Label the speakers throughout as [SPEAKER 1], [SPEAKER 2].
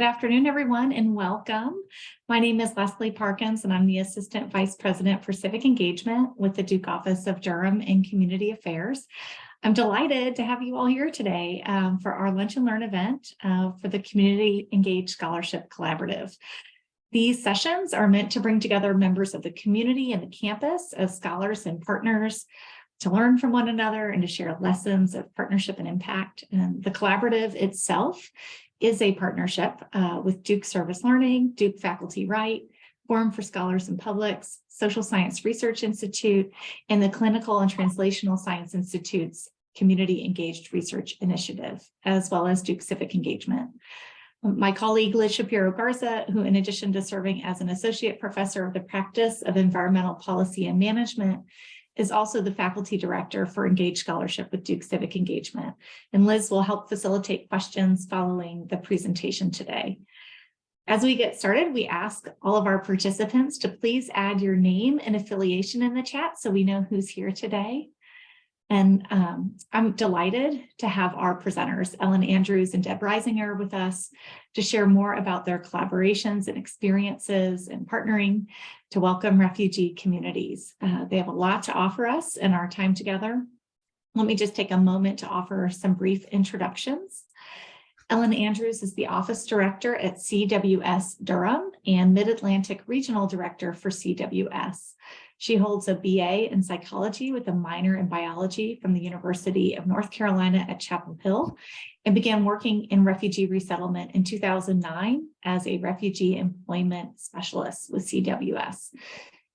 [SPEAKER 1] Good afternoon, everyone, and welcome. My name is Leslie Parkins, and I'm the Assistant Vice President for Civic Engagement with the Duke Office of Durham and Community Affairs. I'm delighted to have you all here today for our Lunch and Learn event for the Community Engaged Scholarship Collaborative. These sessions are meant to bring together members of the community and the campus as scholars and partners to learn from one another and to share lessons of partnership and impact. And the collaborative itself is a partnership with Duke Service Learning, Duke Faculty Right, Forum for Scholars and Publics, Social Science Research Institute, and the Clinical and Translational Science Institute's Community Engaged Research Initiative, as well as Duke Civic Engagement. My colleague Liz Shapiro-Garza, who in addition to serving as an associate professor of the practice of environmental policy and management, is also the faculty director for Engaged Scholarship with Duke Civic Engagement. And Liz will help facilitate questions following the presentation today. As we get started, we ask all of our participants to please add your name and affiliation in the chat so we know who's here today. And I'm delighted to have our presenters, Ellen Andrews and Deb Reisinger, with us to share more about their collaborations and experiences and partnering to welcome refugee communities. They have a lot to offer us in our time together. Let me just take a moment to offer some brief introductions. Ellen Andrews is the Office Director at CWS Durham and Mid-Atlantic Regional Director for CWS. She holds a BA in psychology with a minor in biology from the University of North Carolina at Chapel Hill and began working in refugee resettlement in 2009 as a refugee employment specialist with CWS.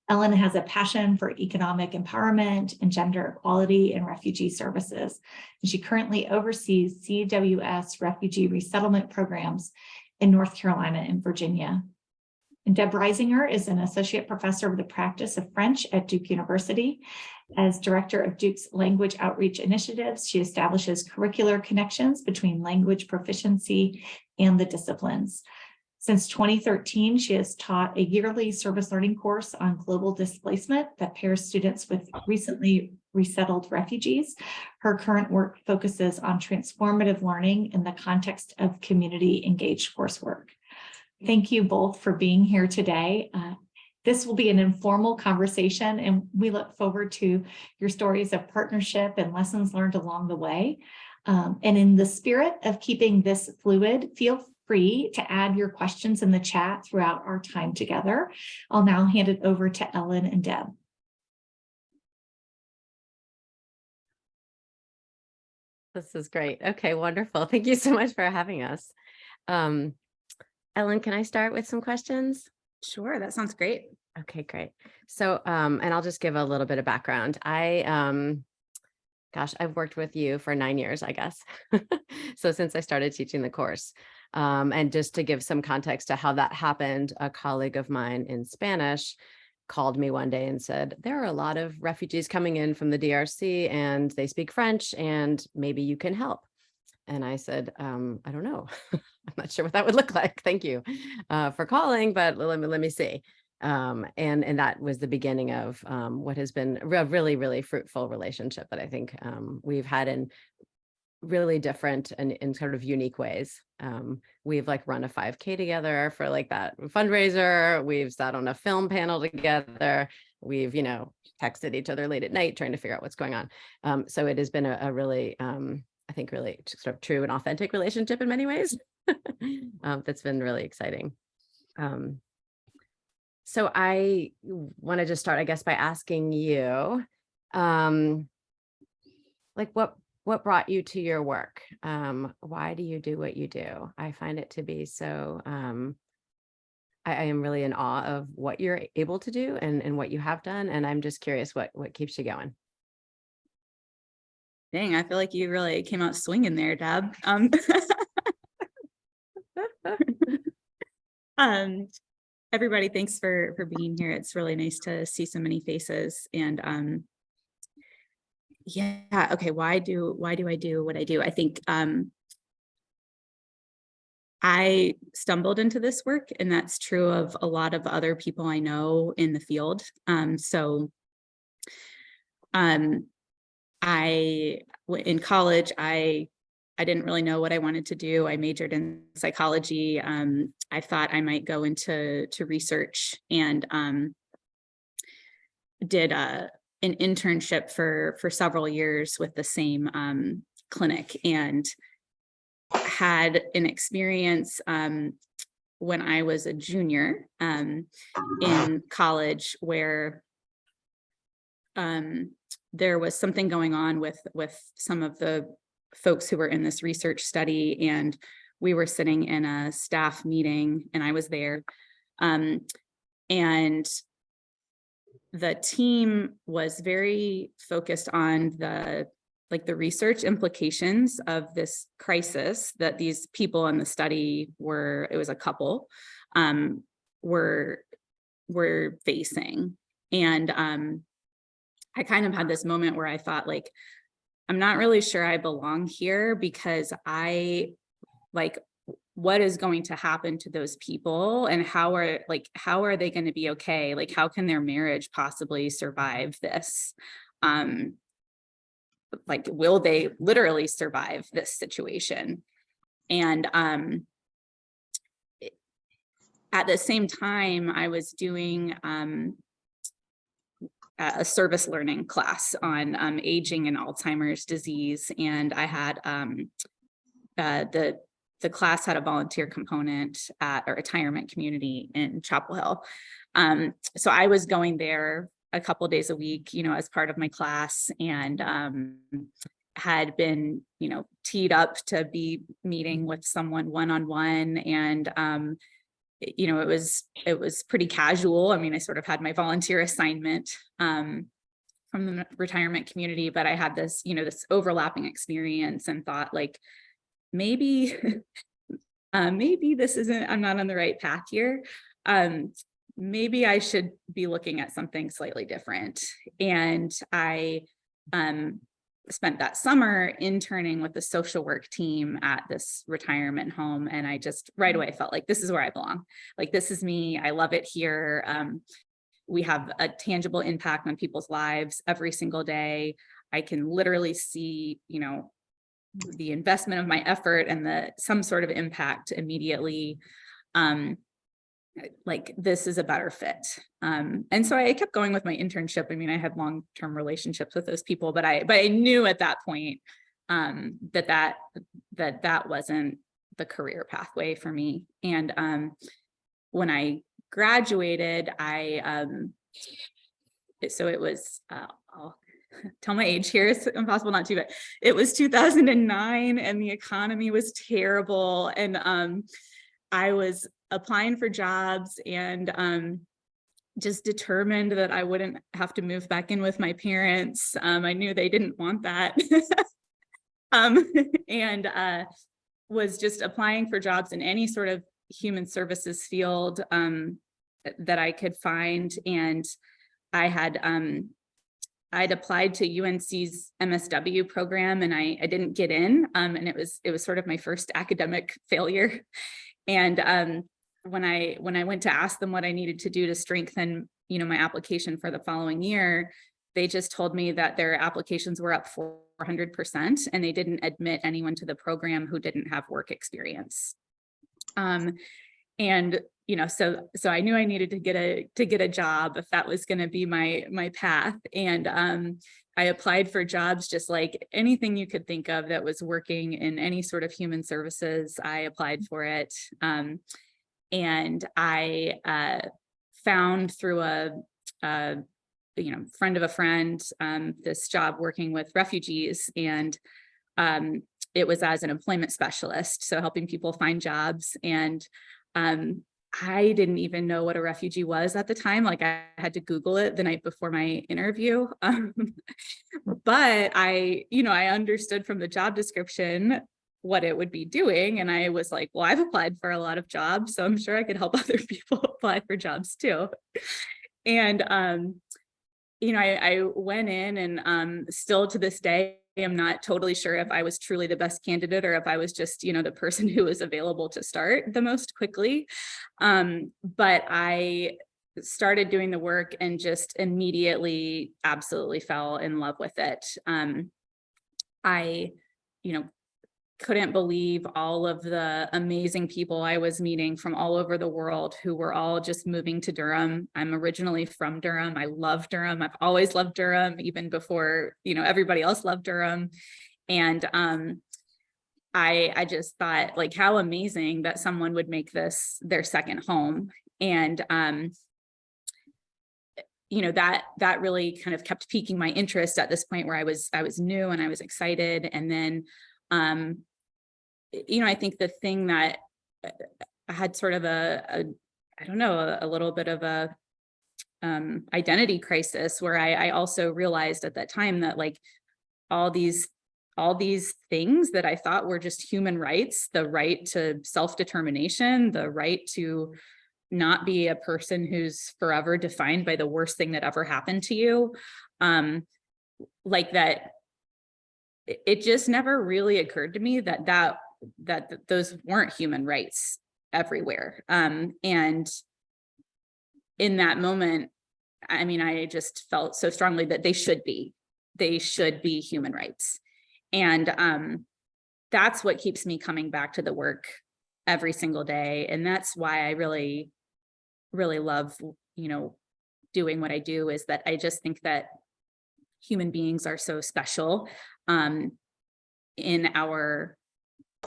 [SPEAKER 1] Ellen has a passion for economic empowerment and gender equality in refugee services. And she currently oversees CWS refugee resettlement programs in North Carolina and Virginia. And Deb Reisinger is an associate professor of the practice of French at Duke University. As director of Duke's language outreach initiatives, she establishes curricular connections between language proficiency and the disciplines. Since 2013, she has taught a yearly service learning course on global displacement that pairs students with recently resettled refugees. Her current work focuses on transformative learning in the context of community engaged coursework. Thank you both for being here today. This will be an informal conversation, and we look forward to your stories of partnership and lessons learned along the way. And in the spirit of keeping this fluid, feel free to add your questions in the chat throughout our time together. I'll now hand it over to Ellen and Deb.
[SPEAKER 2] This is great. Okay, wonderful. Thank you so much for having us. Ellen, can I start with some questions?
[SPEAKER 3] Sure, that sounds great.
[SPEAKER 2] Okay, great. So, and I'll just give a little bit of background. I've worked with you for 9 years, I guess. So since I started teaching the course. And just to give some context to how that happened, a colleague of mine in Spanish called me one day and said, there are a lot of refugees coming in from the DRC and they speak French and maybe you can help. And I said, I don't know. I'm not sure what that would look like. Thank you for calling, but let me see. And that was the beginning of what has been a really, really fruitful relationship that I think we've had in really different and in sort of unique ways. We've like run a 5K together for like that fundraiser. We've sat on a film panel together. We've, texted each other late at night trying to figure out what's going on. So it has been a really, I think really sort of true and authentic relationship in many ways. That's been really exciting. So I want to just start, I guess, by asking you, like what brought you to your work? Why do you do what you do? I find it to be so, I am really in awe of what you're able to do and what you have done. And I'm just curious what keeps you going.
[SPEAKER 3] Dang, I feel like you really came out swinging there, Deb. Everybody, thanks for being here. It's really nice to see so many faces. And yeah, okay, why do I do what I do? I think I stumbled into this work, and that's true of a lot of other people I know in the field. In college, I I didn't really know what I wanted to do. I majored in psychology. I thought I might go into research, and did an internship for several years with the same clinic, and had an experience when I was a junior in college where there was something going on with some of the folks who were in this research study, and we were sitting in a staff meeting, and I was there, and the team was very focused on the research implications of this crisis that these people in the study it was a couple, were facing. And I kind of had this moment where I thought, like, I'm not really sure I belong here, because what is going to happen to those people, and how are they going to be okay? Like, how can their marriage possibly survive this? Will they literally survive this situation? And at the same time, I was doing a service learning class on aging and Alzheimer's disease, and I had the class had a volunteer component at a retirement community in Chapel Hill. So I was going there a couple of days a week, as part of my class, and had been, teed up to be meeting with someone one-on-one. And it was pretty casual. I mean, I sort of had my volunteer assignment from the retirement community, but I had this, this overlapping experience, and thought, like, maybe this isn't, I'm not on the right path here. Maybe I should be looking at something slightly different. And I spent that summer interning with the social work team at this retirement home. And I just right away felt like, this is where I belong. Like, this is me. I love it here. We have a tangible impact on people's lives every single day. I can literally see, the investment of my effort and some sort of impact immediately. Like, this is a better fit. And so I kept going with my internship. I mean, I had long-term relationships with those people, but I knew at that point that wasn't the career pathway for me. And when I graduated, so it was, I'll tell my age here, it's impossible not to, but it was 2009, and the economy was terrible. And I was applying for jobs, and just determined that I wouldn't have to move back in with my parents. I knew they didn't want that. And was just applying for jobs in any sort of human services field that I could find. And I'd applied to UNC's MSW program, and I didn't get in. And it was sort of my first academic failure. And when I went to ask them what I needed to do to strengthen, my application for the following year, they just told me that their applications were up 400%, and they didn't admit anyone to the program who didn't have work experience. And so I knew I needed to get a job if that was going to be my path. And I applied for jobs, just like anything you could think of that was working in any sort of human services. I applied for it. And I found through a friend of a friend this job working with refugees, and it was as an employment specialist, so helping people find jobs. And I didn't even know what a refugee was at the time. Like, I had to Google it the night before my interview. But I understood from the job description what it would be doing. And I was like, well, I've applied for a lot of jobs, so I'm sure I could help other people apply for jobs too. And, I went in, and still to this day, I'm not totally sure if I was truly the best candidate, or if I was just, the person who was available to start the most quickly. But I started doing the work and just immediately absolutely fell in love with it. I couldn't believe all of the amazing people I was meeting from all over the world who were all just moving to Durham. I'm originally from Durham. I love Durham. I've always loved Durham, even before, everybody else loved Durham. And I just thought, like, how amazing that someone would make this their second home. And that really kind of kept piquing my interest at this point where I was new and I was excited. And then I think the thing that I had sort of a little bit of a identity crisis, where I also realized at that time that, like, all these things that I thought were just human rights, the right to self-determination, the right to not be a person who's forever defined by the worst thing that ever happened to you, like that, it just never really occurred to me that those weren't human rights everywhere. And in that moment, I mean, I just felt so strongly that they should be human rights. And that's what keeps me coming back to the work every single day. And that's why I really, really love, doing what I do, is that I just think that human beings are so special in our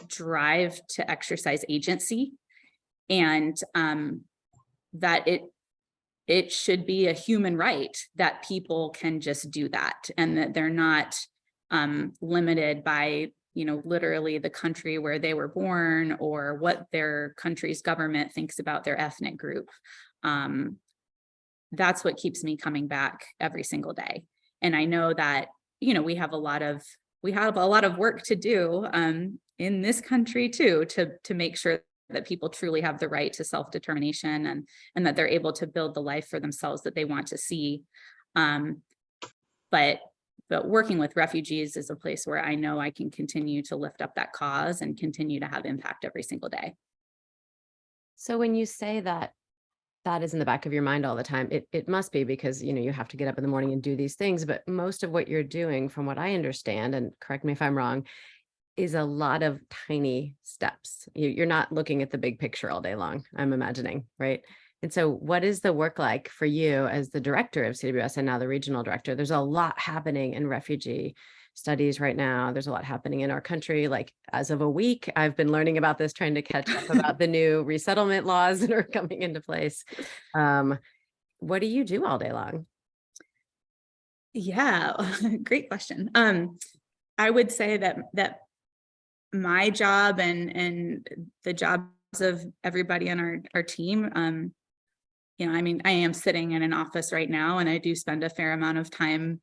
[SPEAKER 3] drive to exercise agency, and that it should be a human right that people can just do that, and that they're not limited by, literally the country where they were born or what their country's government thinks about their ethnic group. That's what keeps me coming back every single day. And I know that, we have a lot of work to do in this country too, to make sure that people truly have the right to self-determination, and that they're able to build the life for themselves that they want to see. But working with refugees is a place where I know I can continue to lift up that cause and continue to have impact every single day.
[SPEAKER 2] So when you say that is in the back of your mind all the time, it must be because, you have to get up in the morning and do these things. But most of what you're doing, from what I understand, and correct me if I'm wrong, is a lot of tiny steps. You're not looking at the big picture all day long, I'm imagining, right? And so what is the work like for you as the director of CWS and now the regional director? There's a lot happening in refugee studies right now. There's a lot happening in our country. Like, as of a week, I've been learning about this, trying to catch up about the new resettlement laws that are coming into place. What do you do all day long?
[SPEAKER 3] Yeah, great question. I would say that my job and the jobs of everybody on our team, I mean, I am sitting in an office right now, and I do spend a fair amount of time,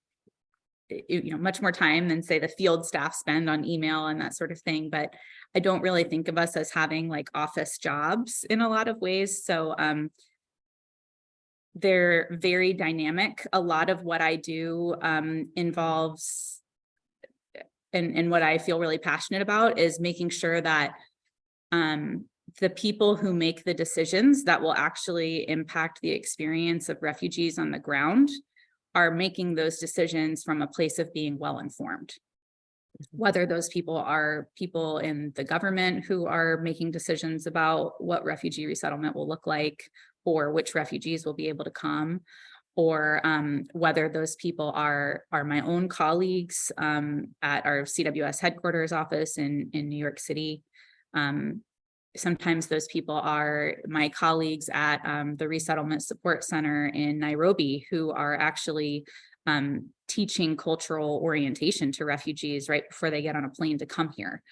[SPEAKER 3] much more time than, say, the field staff spend on email and that sort of thing. But I don't really think of us as having, like, office jobs in a lot of ways. So they're very dynamic. A lot of what I do involves, and what I feel really passionate about, is making sure that the people who make the decisions that will actually impact the experience of refugees on the ground are making those decisions from a place of being well-informed. Whether those people are people in the government who are making decisions about what refugee resettlement will look like, or which refugees will be able to come, or whether those people are my own colleagues at our CWS headquarters office in New York City. Sometimes those people are my colleagues at the Resettlement Support Center in Nairobi, who are actually teaching cultural orientation to refugees right before they get on a plane to come here.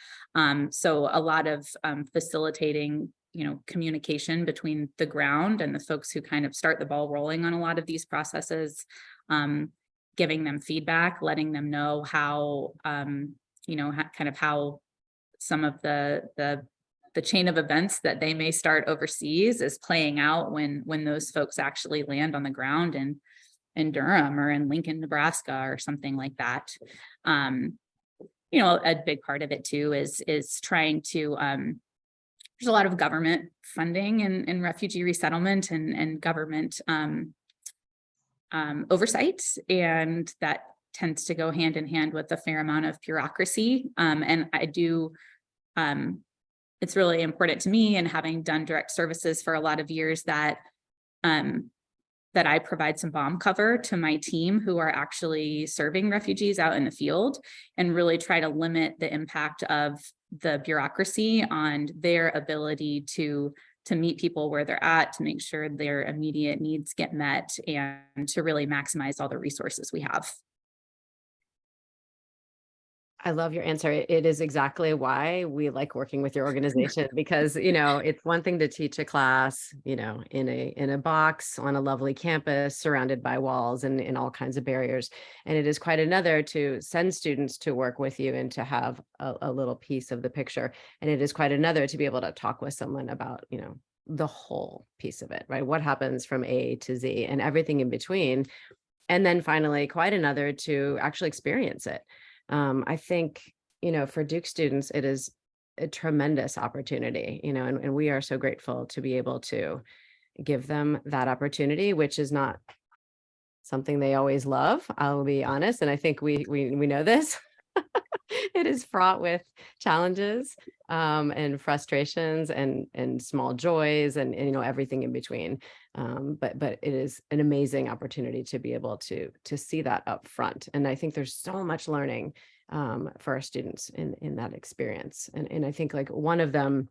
[SPEAKER 3] So a lot of facilitating, communication between the ground and the folks who kind of start the ball rolling on a lot of these processes, giving them feedback, letting them know how, how some of the chain of events that they may start overseas is playing out when those folks actually land on the ground in Durham or in Lincoln, Nebraska, or something like that. A big part of it too is trying to, there's a lot of government funding in refugee resettlement and government oversight, and that tends to go hand in hand with a fair amount of bureaucracy. And I do it's really important to me, and having done direct services for a lot of years, that that I provide some bomb cover to my team who are actually serving refugees out in the field, and really try to limit the impact of the bureaucracy on their ability to meet people where they're at, to make sure their immediate needs get met, and to really maximize all the resources we have.
[SPEAKER 2] I love your answer. It is exactly why we like working with your organization, because, it's one thing to teach a class, in a box on a lovely campus surrounded by walls and all kinds of barriers. And it is quite another to send students to work with you and to have a little piece of the picture. And it is quite another to be able to talk with someone about, the whole piece of it, right? What happens from A to Z and everything in between. And then finally, quite another to actually experience it. I think, for Duke students, it is a tremendous opportunity, and we are so grateful to be able to give them that opportunity, which is not something they always love. I'll be honest. And I think we know this. It is fraught with challenges, and frustrations and small joys and everything in between. But it is an amazing opportunity to be able to see that up front. And I think there's so much learning for our students in that experience. And I think like one of them,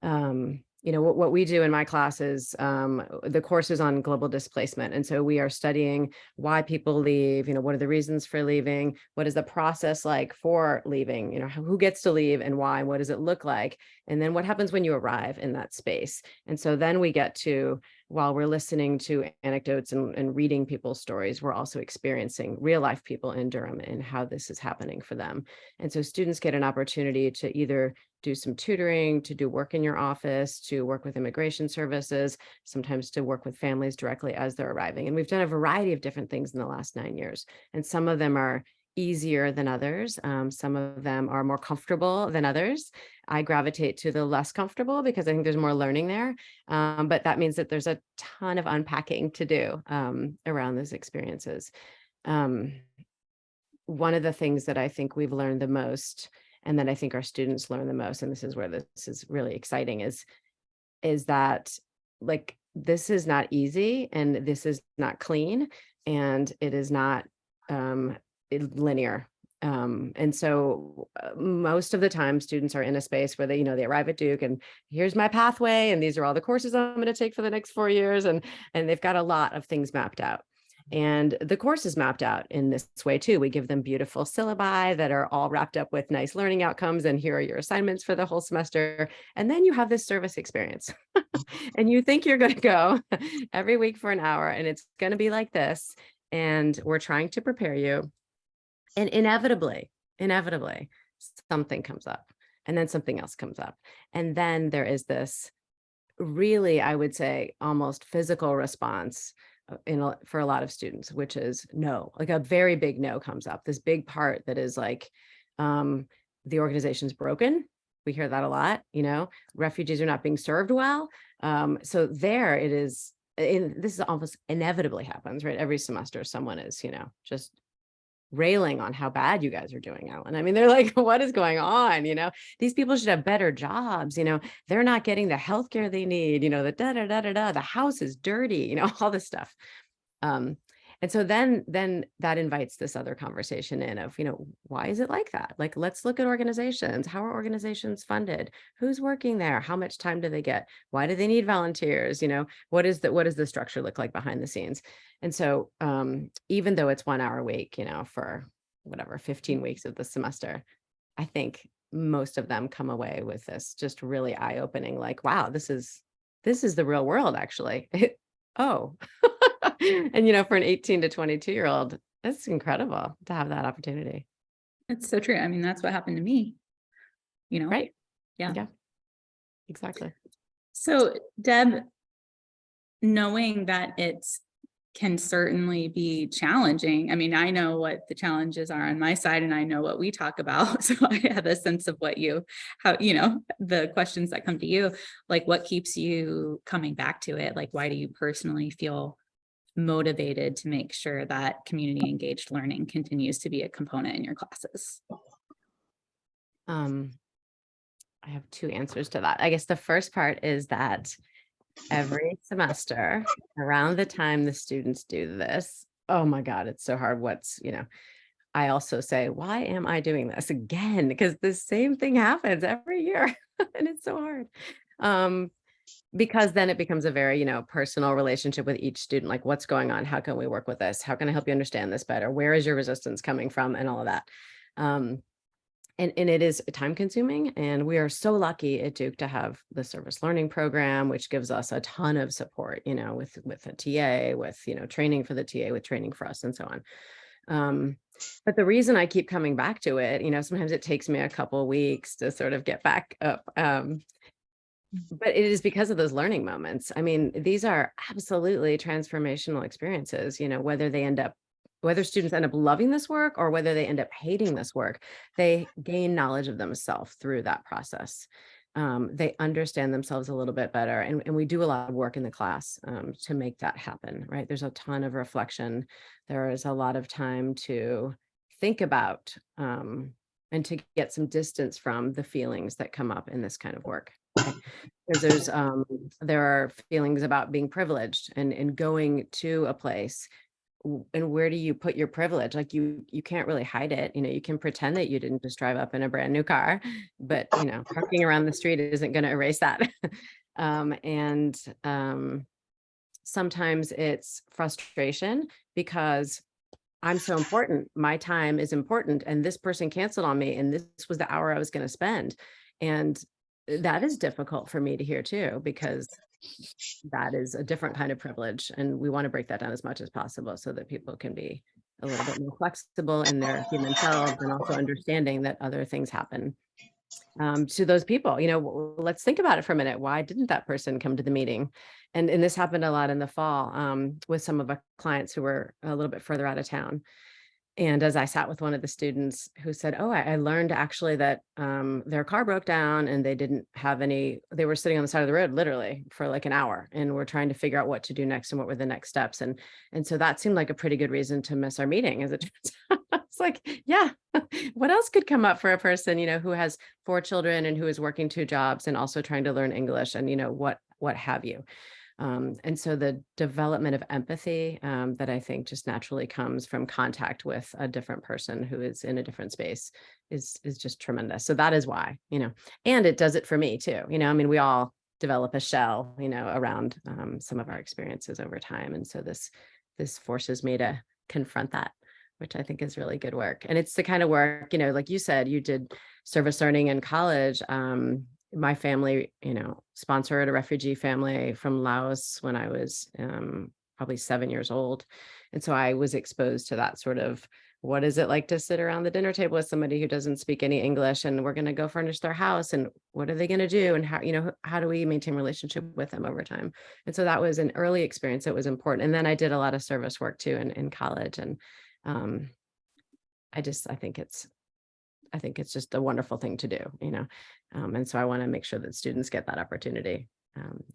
[SPEAKER 2] what we do in my class is the course is on global displacement. And so we are studying why people leave, what are the reasons for leaving? What is the process like for leaving? Who gets to leave and why? What does it look like? And then what happens when you arrive in that space? And so then we get to, while we're listening to anecdotes and reading people's stories, we're also experiencing real life people in Durham and how this is happening for them. And so students get an opportunity to either do some tutoring, to do work in your office, to work with immigration services, sometimes to work with families directly as they're arriving. And we've done a variety of different things in the last 9 years. And some of them are easier than others. Some of them are more comfortable than others. I gravitate to the less comfortable because I think there's more learning there. But that means that there's a ton of unpacking to do around those experiences. One of the things that I think we've learned the most, and that I think our students learn the most, and this is where this is really exciting, is that like, this is not easy, and this is not clean, and it is not linear. And so most of the time students are in a space where they arrive at Duke and here's my pathway, and these are all the courses I'm going to take for the next 4 years. And they've got a lot of things mapped out. And the course is mapped out in this way too. We give them beautiful syllabi that are all wrapped up with nice learning outcomes. And here are your assignments for the whole semester. And then you have this service experience and you think you're going to go every week for an hour and it's going to be like this. And we're trying to prepare you. And inevitably, something comes up, and then something else comes up. And then there is this really, I would say, almost physical response for a lot of students, which is no, like a very big no comes up. This big part that is like, the organization's broken. We hear that a lot, refugees are not being served well. So there it is. This is almost inevitably happens, right? Every semester, someone is, just railing on how bad you guys are doing, Alan. I mean, they're like, what is going on? These people should have better jobs. They're not getting the healthcare they need, the house is dirty, all this stuff. And so then that invites this other conversation in of, why is it like that? Like, let's look at organizations. How are organizations funded? Who's working there? How much time do they get? Why do they need volunteers? What does the structure look like behind the scenes? And so even though it's 1 hour a week, for whatever, 15 weeks of the semester, I think most of them come away with this just really eye-opening, like, wow, this is the real world, actually. Oh, and for an 18 to 22-year-old, it's incredible to have that opportunity.
[SPEAKER 3] It's so true. I mean, that's what happened to me,
[SPEAKER 2] Right.
[SPEAKER 3] Yeah,
[SPEAKER 2] exactly.
[SPEAKER 3] So Deb, knowing that can certainly be challenging. I mean, I know what the challenges are on my side, and I know what we talk about. So I have a sense of the questions that come to you, like what keeps you coming back to it? Like, why do you personally feel motivated to make sure that community engaged learning continues to be a component in your classes?
[SPEAKER 2] I have two answers to that. I guess the first part is that every semester around the time the students do this, oh my God, it's so hard. I also say, why am I doing this again? Because the same thing happens every year and it's so hard. Because then it becomes a very, personal relationship with each student. Like, what's going on? How can we work with this? How can I help you understand this better? Where is your resistance coming from? And all of that. And it is time consuming. And we are so lucky at Duke to have the service learning program, which gives us a ton of support, with a TA, with, training for the TA, with training for us and so on. But the reason I keep coming back to it, sometimes it takes me a couple of weeks to sort of get back up. But it is because of those learning moments. I mean, these are absolutely transformational experiences, whether students end up loving this work or whether they end up hating this work, they gain knowledge of themselves through that process. They understand themselves a little bit better. And we do a lot of work in the class to make that happen, right? There's a ton of reflection. There is a lot of time to think about and to get some distance from the feelings that come up in this kind of work. Right? Because there are feelings about being privileged and going to a place. And where do you put your privilege? Like you can't really hide it. You can pretend that you didn't just drive up in a brand new car, but parking around the street isn't going to erase that. Sometimes it's frustration because I'm so important. My time is important. And this person canceled on me. And this was the hour I was going to spend. And that is difficult for me to hear too, because that is a different kind of privilege. And we want to break that down as much as possible so that people can be a little bit more flexible in their human selves and also understanding that other things happen to those people. Let's think about it for a minute. Why didn't that person come to the meeting? And this happened a lot in the fall with some of our clients who were a little bit further out of town. And as I sat with one of the students who said, oh, I learned actually that their car broke down and they were sitting on the side of the road literally for like an hour and we're trying to figure out what to do next and what were the next steps. And so that seemed like a pretty good reason to miss our meeting, as it turns out. It's like, yeah, what else could come up for a person, who has 4 children and who is working 2 jobs and also trying to learn English and, what have you. And so the development of empathy that I think just naturally comes from contact with a different person who is in a different space is just tremendous. So that is why, and it does it for me too. We all develop a shell, around some of our experiences over time. And so this forces me to confront that, which I think is really good work. And it's the kind of work, like you said, you did service learning in college. My family, sponsored a refugee family from Laos when I was probably 7 years old. And so I was exposed to that sort of, what is it like to sit around the dinner table with somebody who doesn't speak any English and we're going to go furnish their house and what are they going to do? And how do we maintain relationship with them over time? And so that was an early experience that was important. And then I did a lot of service work too in college. And I think it's just a wonderful thing to do, and so I want to make sure that students get that opportunity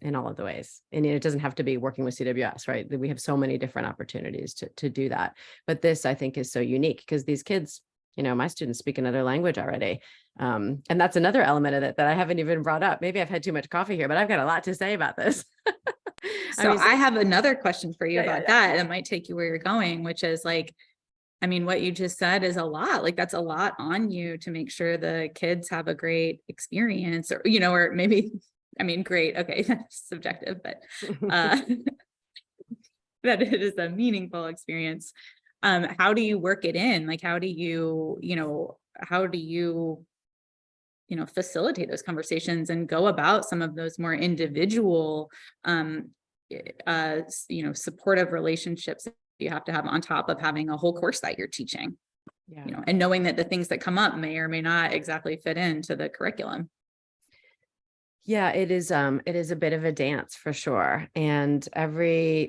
[SPEAKER 2] in all of the ways. And it doesn't have to be working with CWS, right? We have so many different opportunities to do that. But this, I think, is so unique because these kids, my students speak another language already. And that's another element of it that I haven't even brought up. Maybe I've had too much coffee here, but I've got a lot to say about this.
[SPEAKER 3] So I have another question for you about that. It might take you where you're going, which is like, what you just said is a lot. Like that's a lot on you to make sure the kids have a great experience or, or maybe, great. Okay. That's subjective, but that it is a meaningful experience. How do you work it in? Like, how do you facilitate those conversations and go about some of those more individual, supportive relationships you have to have on top of having a whole course that you're teaching, and knowing that the things that come up may or may not exactly fit into the curriculum.
[SPEAKER 2] Yeah, it is a bit of a dance for sure. And every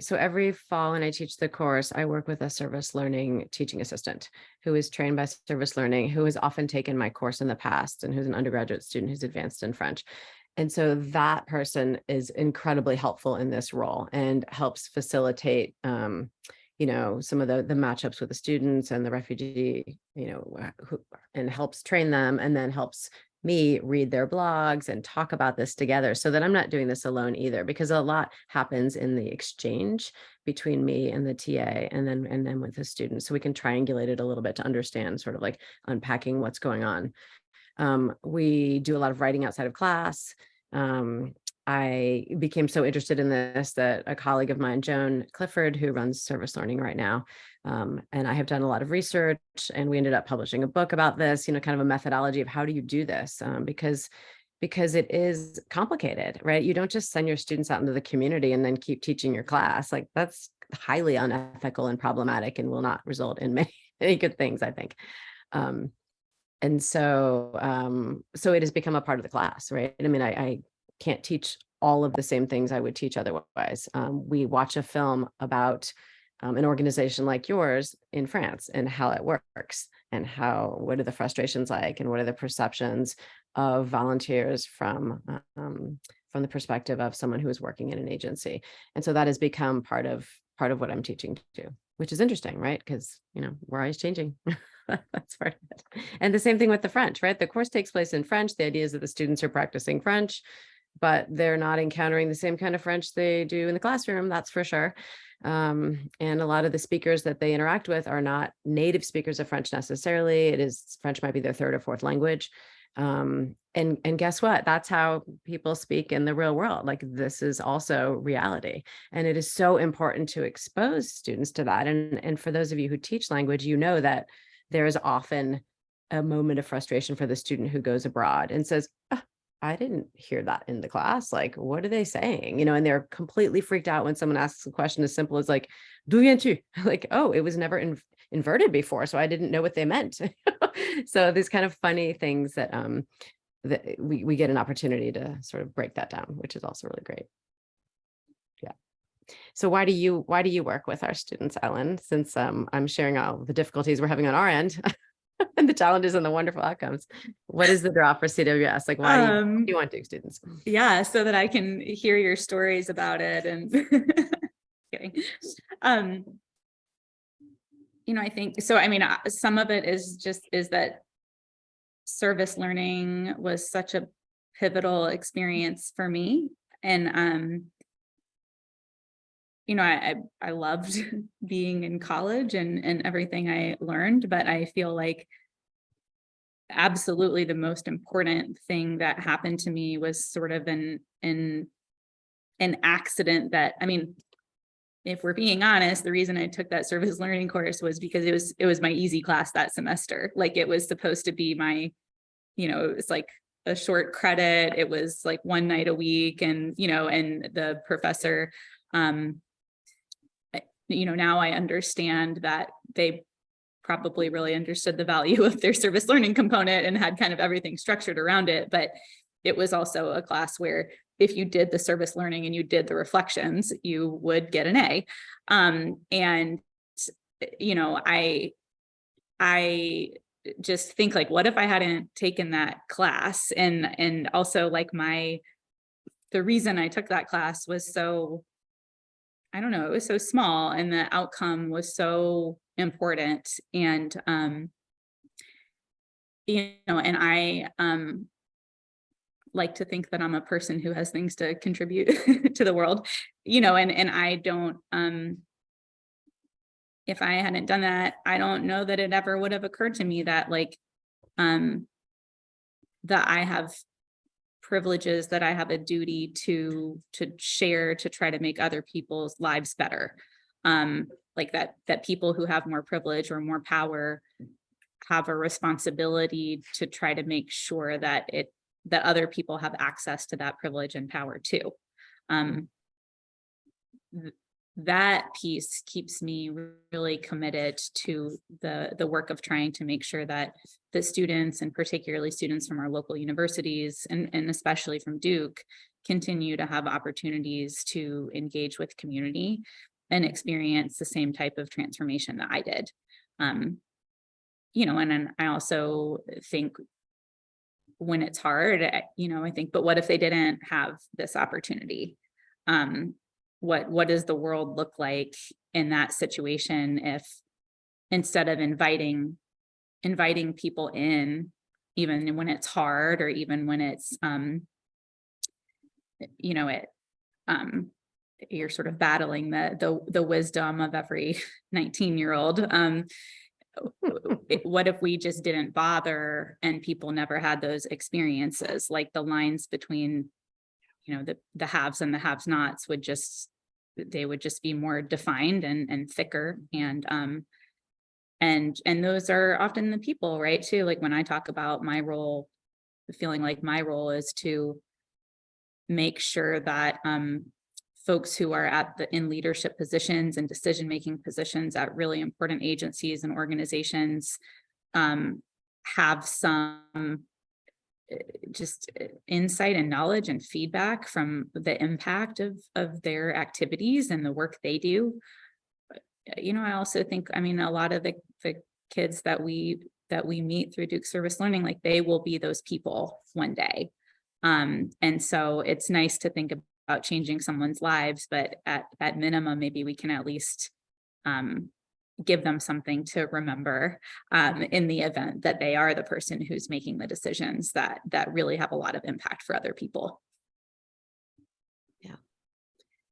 [SPEAKER 2] fall when I teach the course, I work with a service learning teaching assistant who is trained by service learning, who has often taken my course in the past and who's an undergraduate student who's advanced in French. And so that person is incredibly helpful in this role and helps facilitate some of the matchups with the students and the refugee, and helps train them and then helps me read their blogs and talk about this together, so that I'm not doing this alone either, because a lot happens in the exchange between me and the TA and then with the students. So we can triangulate it a little bit to understand sort of like unpacking what's going on. We do a lot of writing outside of class. I became so interested in this that a colleague of mine, Joan Clifford, who runs service learning right now, and I have done a lot of research, and we ended up publishing a book about this, kind of a methodology of how do you do this, because it is complicated, right? You don't just send your students out into the community and then keep teaching your class. Like, that's highly unethical and problematic and will not result in many good things, I think. And so it has become a part of the class, right? I mean, I can't teach all of the same things I would teach otherwise. We watch a film about an organization like yours in France and how it works, and what are the frustrations like, and what are the perceptions of volunteers from the perspective of someone who is working in an agency. And so that has become part of what I'm teaching too, which is interesting, right? Because, we're always changing. That's part of it. And the same thing with the French, right? The course takes place in French. The idea is that the students are practicing French, but they're not encountering the same kind of French they do in the classroom, that's for sure. And a lot of the speakers that they interact with are not native speakers of French necessarily. French might be their third or fourth language. And guess what? That's how people speak in the real world. Like, this is also reality. And it is so important to expose students to that. And for those of you who teach language, that there is often a moment of frustration for the student who goes abroad and says, oh, I didn't hear that in the class. Like, what are they saying? And they're completely freaked out when someone asks a question as simple as like, d'où viens-tu? Like, oh, it was never inverted before, so I didn't know what they meant. So these kind of funny things that we get an opportunity to sort of break that down, which is also really great. Yeah. So why do you work with our students, Ellen? Since I'm sharing all the difficulties we're having on our end and the challenges and the wonderful outcomes, what is the draw for CWS? Like, why do you want to do students?
[SPEAKER 3] Yeah, so that I can hear your stories about it and kidding. I think so. I mean, some of it is that service learning was such a pivotal experience for me, and I loved being in college and everything I learned, but I feel like absolutely the most important thing that happened to me was sort of an accident that, I mean, if we're being honest, the reason I took that service learning course was because it was my easy class that semester. Like, it was supposed to be my, it was like a short credit. It was like one night a week. And, and the professor, now I understand that they probably really understood the value of their service learning component and had kind of everything structured around it. But it was also a class where if you did the service learning and you did the reflections, you would get an A. And, I just think, like, what if I hadn't taken that class? And also, like, the reason I took that class was so, I don't know, it was so small and the outcome was so important. And, and I, like to think that I'm a person who has things to contribute to the world, and I don't, if I hadn't done that, I don't know that it ever would have occurred to me that, like, that I have privileges that I have a duty to share, to try to make other people's lives better. Like that people who have more privilege or more power have a responsibility to try to make sure that other people have access to that privilege and power too. That piece keeps me really committed to the work of trying to make sure that the students, and particularly students from our local universities and especially from Duke, continue to have opportunities to engage with community and experience the same type of transformation that I did. And then I also think when it's hard, I think, but what if they didn't have this opportunity? What does the world look like in that situation if instead of inviting people in even when it's hard, or even when it's, you're sort of battling the wisdom of every 19-year-old. What if we just didn't bother and people never had those experiences? Like the lines between, the haves and the have-nots would just be more defined and thicker. And those are often the people, right? Too, like when I talk about my role, feeling like my role is to make sure that folks who are in leadership positions and decision-making positions at really important agencies and organizations have some just insight and knowledge and feedback from the impact of their activities and the work they do. I also think, a lot of the kids that we meet through Duke Service Learning, like they will be those people one day. And so it's nice to think about changing someone's lives, but at minimum, maybe we can at least give them something to remember in the event that they are the person who's making the decisions that really have a lot of impact for other people.
[SPEAKER 2] Yeah.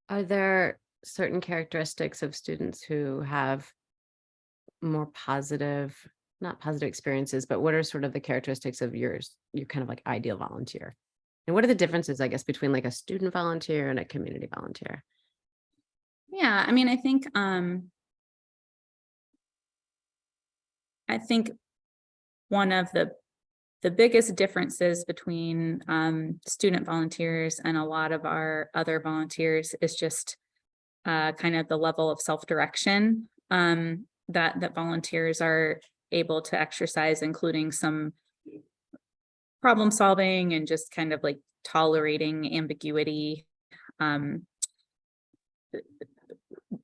[SPEAKER 2] Are there certain characteristics of students who have more not positive experiences, but what are sort of the characteristics of your kind of like ideal volunteer? And what are the differences, I guess, between like a student volunteer and a community volunteer?
[SPEAKER 3] Yeah, I think one of the biggest differences between student volunteers and a lot of our other volunteers is just kind of the level of self-direction that volunteers are able to exercise, including some problem solving and just kind of like tolerating ambiguity.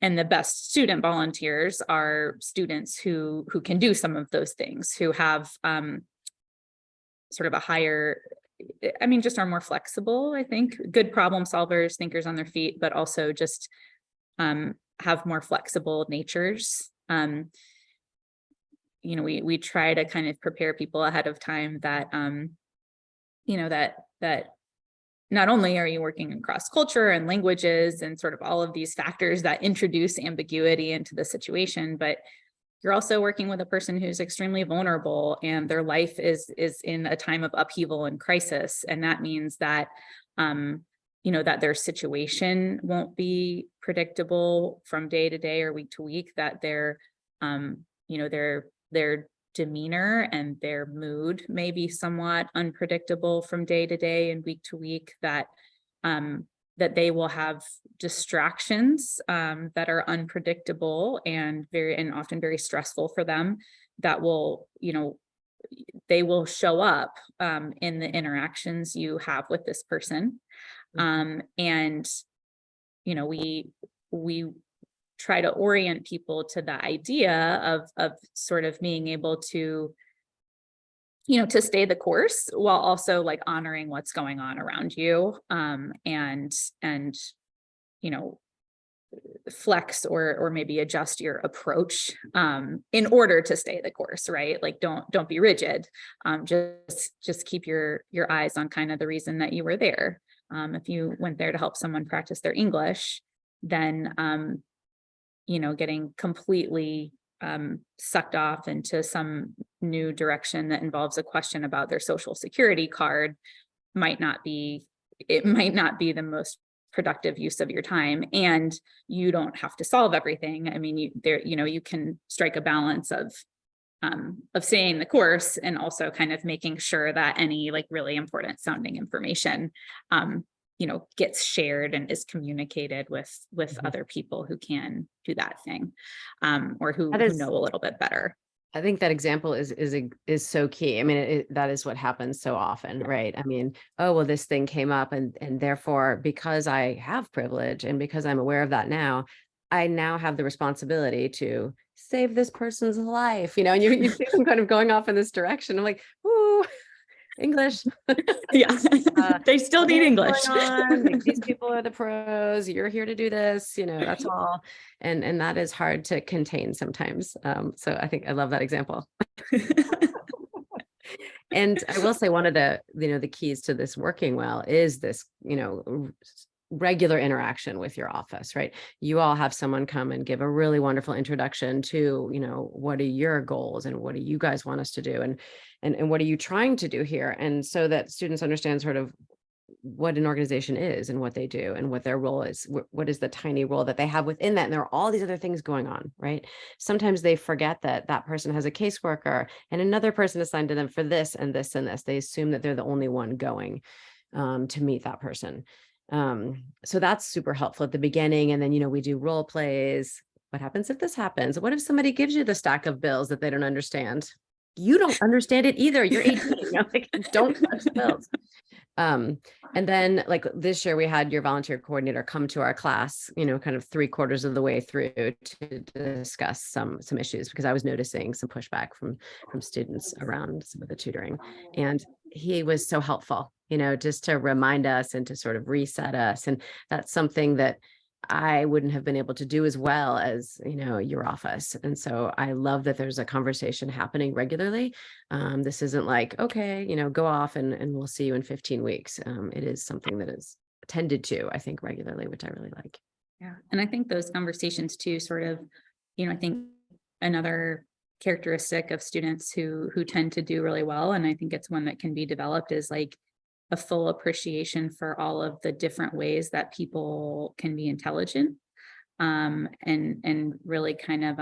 [SPEAKER 3] And the best student volunteers are students who can do some of those things, who have sort of a higher, just are more flexible, I think, good problem solvers, thinkers on their feet, but also just have more flexible natures. We try to kind of prepare people ahead of time that, that not only are you working across culture and languages and sort of all of these factors that introduce ambiguity into the situation, but you're also working with a person who's extremely vulnerable and their life is in a time of upheaval and crisis. And that means that, that their situation won't be predictable from day to day or week to week, that their demeanor and their mood may be somewhat unpredictable from day to day and week to week, that they will have distractions that are unpredictable and often very stressful for them, that will, they will show up in the interactions you have with this person. And we try to orient people to the idea of sort of being able to, to stay the course while also like honoring what's going on around you, and flex or maybe adjust your approach in order to stay the course, right? Like don't be rigid. Just keep your eyes on kind of the reason that you were there. If you went there to help someone practice their English, then getting completely sucked off into some new direction that involves a question about their social security card might not be the most productive use of your time. And you don't have to solve everything. You can strike a balance of staying the course and also kind of making sure that any like really important sounding information gets shared and is communicated with other people who can do that thing, or who know a little bit better.
[SPEAKER 2] I think that example is so key. That is what happens so often, right? Oh, well, this thing came up and therefore, because I have privilege and because I'm aware of that now, I now have the responsibility to save this person's life, and you see them kind of going off in this direction. I'm like, ooh, English.
[SPEAKER 3] Yeah. They still need English.
[SPEAKER 2] Like, these people are the pros. You're here to do this, that's all. And that is hard to contain sometimes. So I think I love that example. And I will say one of the, the keys to this working well is this, regular interaction with your office, right? You all have someone come and give a really wonderful introduction to, what are your goals and what do you guys want us to do? And what are you trying to do here? And so that students understand sort of what an organization is and what they do and what their role is, what is the tiny role that they have within that. And there are all these other things going on, right? Sometimes they forget that that person has a caseworker and another person assigned to them for this and this and this. They assume that they're the only one going to meet that person. So that's super helpful at the beginning. And then, we do role plays. What happens if this happens? What if somebody gives you the stack of bills that they don't understand? You don't understand it either. You're 18, don't touch the bills. And then like this year we had your volunteer coordinator come to our class, kind of 3/4 of the way through to discuss some issues, because I was noticing some pushback from students around some of the tutoring. And he was so helpful, just to remind us and to sort of reset us. And that's something that I wouldn't have been able to do as well as, your office. And so I love that there's a conversation happening regularly. This isn't like, okay, go off and we'll see you in 15 weeks. It is something that is tended to, I think, regularly, which I really like.
[SPEAKER 3] Yeah. And I think those conversations too, sort of, I think another characteristic of students who tend to do really well, and I think it's one that can be developed, is like a full appreciation for all of the different ways that people can be intelligent, and really kind of,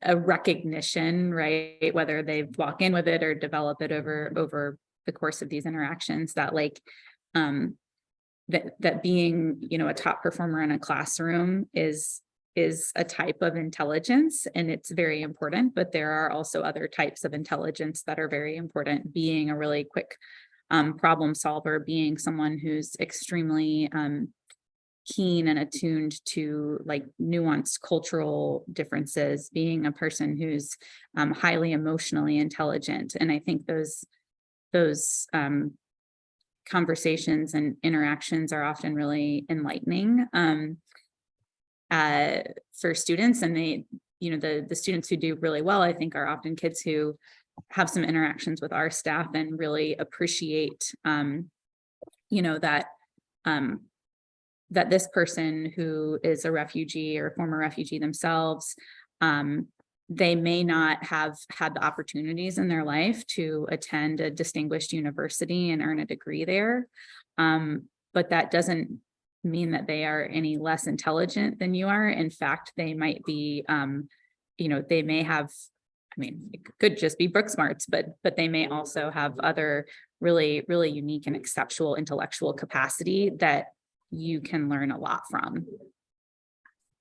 [SPEAKER 3] a recognition, right? Whether they walk in with it or develop it over the course of these interactions, that like, that being, a top performer in a classroom is a type of intelligence, and it's very important, but there are also other types of intelligence that are very important. Being a really quick problem solver, being someone who's extremely keen and attuned to like nuanced cultural differences, being a person who's highly emotionally intelligent. And I think those conversations and interactions are often really enlightening for students. And they, the students who do really well, I think, are often kids who have some interactions with our staff and really appreciate, that this person who is a refugee or a former refugee themselves, they may not have had the opportunities in their life to attend a distinguished university and earn a degree there. But that doesn't mean that they are any less intelligent than you are. In fact, they might be, they may have, it could just be book smarts, but they may also have other really, really unique and exceptional intellectual capacity that you can learn a lot from.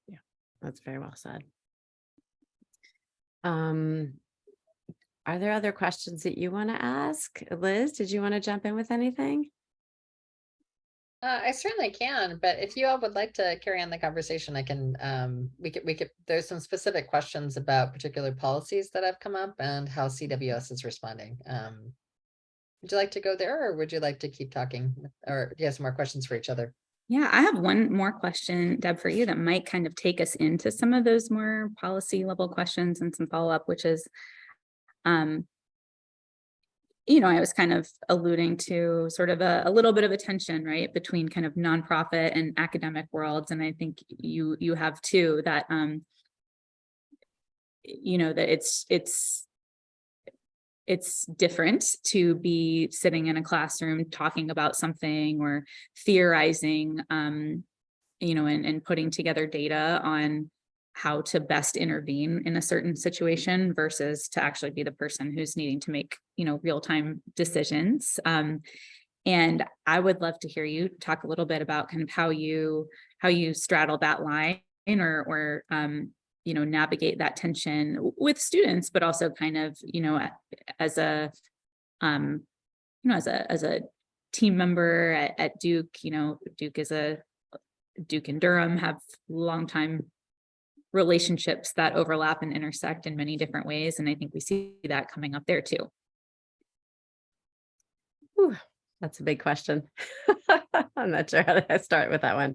[SPEAKER 2] Yeah, that's very well said. Are there other questions that you want to ask? Liz, did you want to jump in with anything?
[SPEAKER 4] I certainly can, but if you all would like to carry on the conversation, I can, we could, there's some specific questions about particular policies that have come up and how CWS is responding. Would you like to go there, or would you like to keep talking, or do you have some more questions for each other?
[SPEAKER 3] Yeah, I have one more question, Deb, for you that might kind of take us into some of those more policy level questions and some follow-up, which is, I was kind of alluding to sort of a little bit of a tension, right, between kind of nonprofit and academic worlds. And I think you have too, that, that it's different to be sitting in a classroom talking about something or theorizing, and putting together data on how to best intervene in a certain situation versus to actually be the person who's needing to make, real-time decisions. And I would love to hear you talk a little bit about kind of how you straddle that line or navigate that tension with students, but also kind of, as a team member at Duke. Duke and Durham have longtime relationships that overlap and intersect in many different ways. And I think we see that coming up there too.
[SPEAKER 2] Ooh, that's a big question. I'm not sure how to start with that one.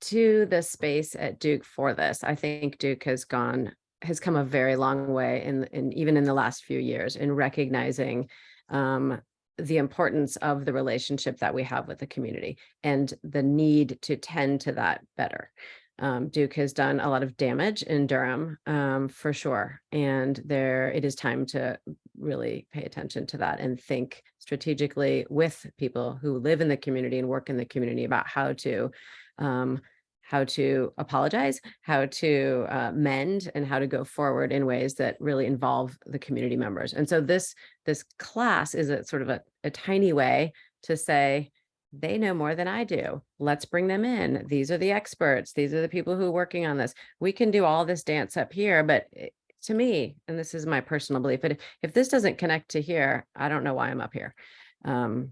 [SPEAKER 2] To the space at Duke for this, I think Duke has gone has come a very long way in even in the last few years in recognizing the importance of the relationship that we have with the community and the need to tend to that better. Duke has done a lot of damage in Durham, for sure. And it is time to really pay attention to that and think strategically with people who live in the community and work in the community about how to apologize, how to mend, and how to go forward in ways that really involve the community members. And so this class is a sort of a tiny way to say, they know more than I do. Let's bring them in. These are the experts. These are the people who are working on this. We can do all this dance up here, but to me, and this is my personal belief, but if this doesn't connect to here, I don't know why I'm up here. And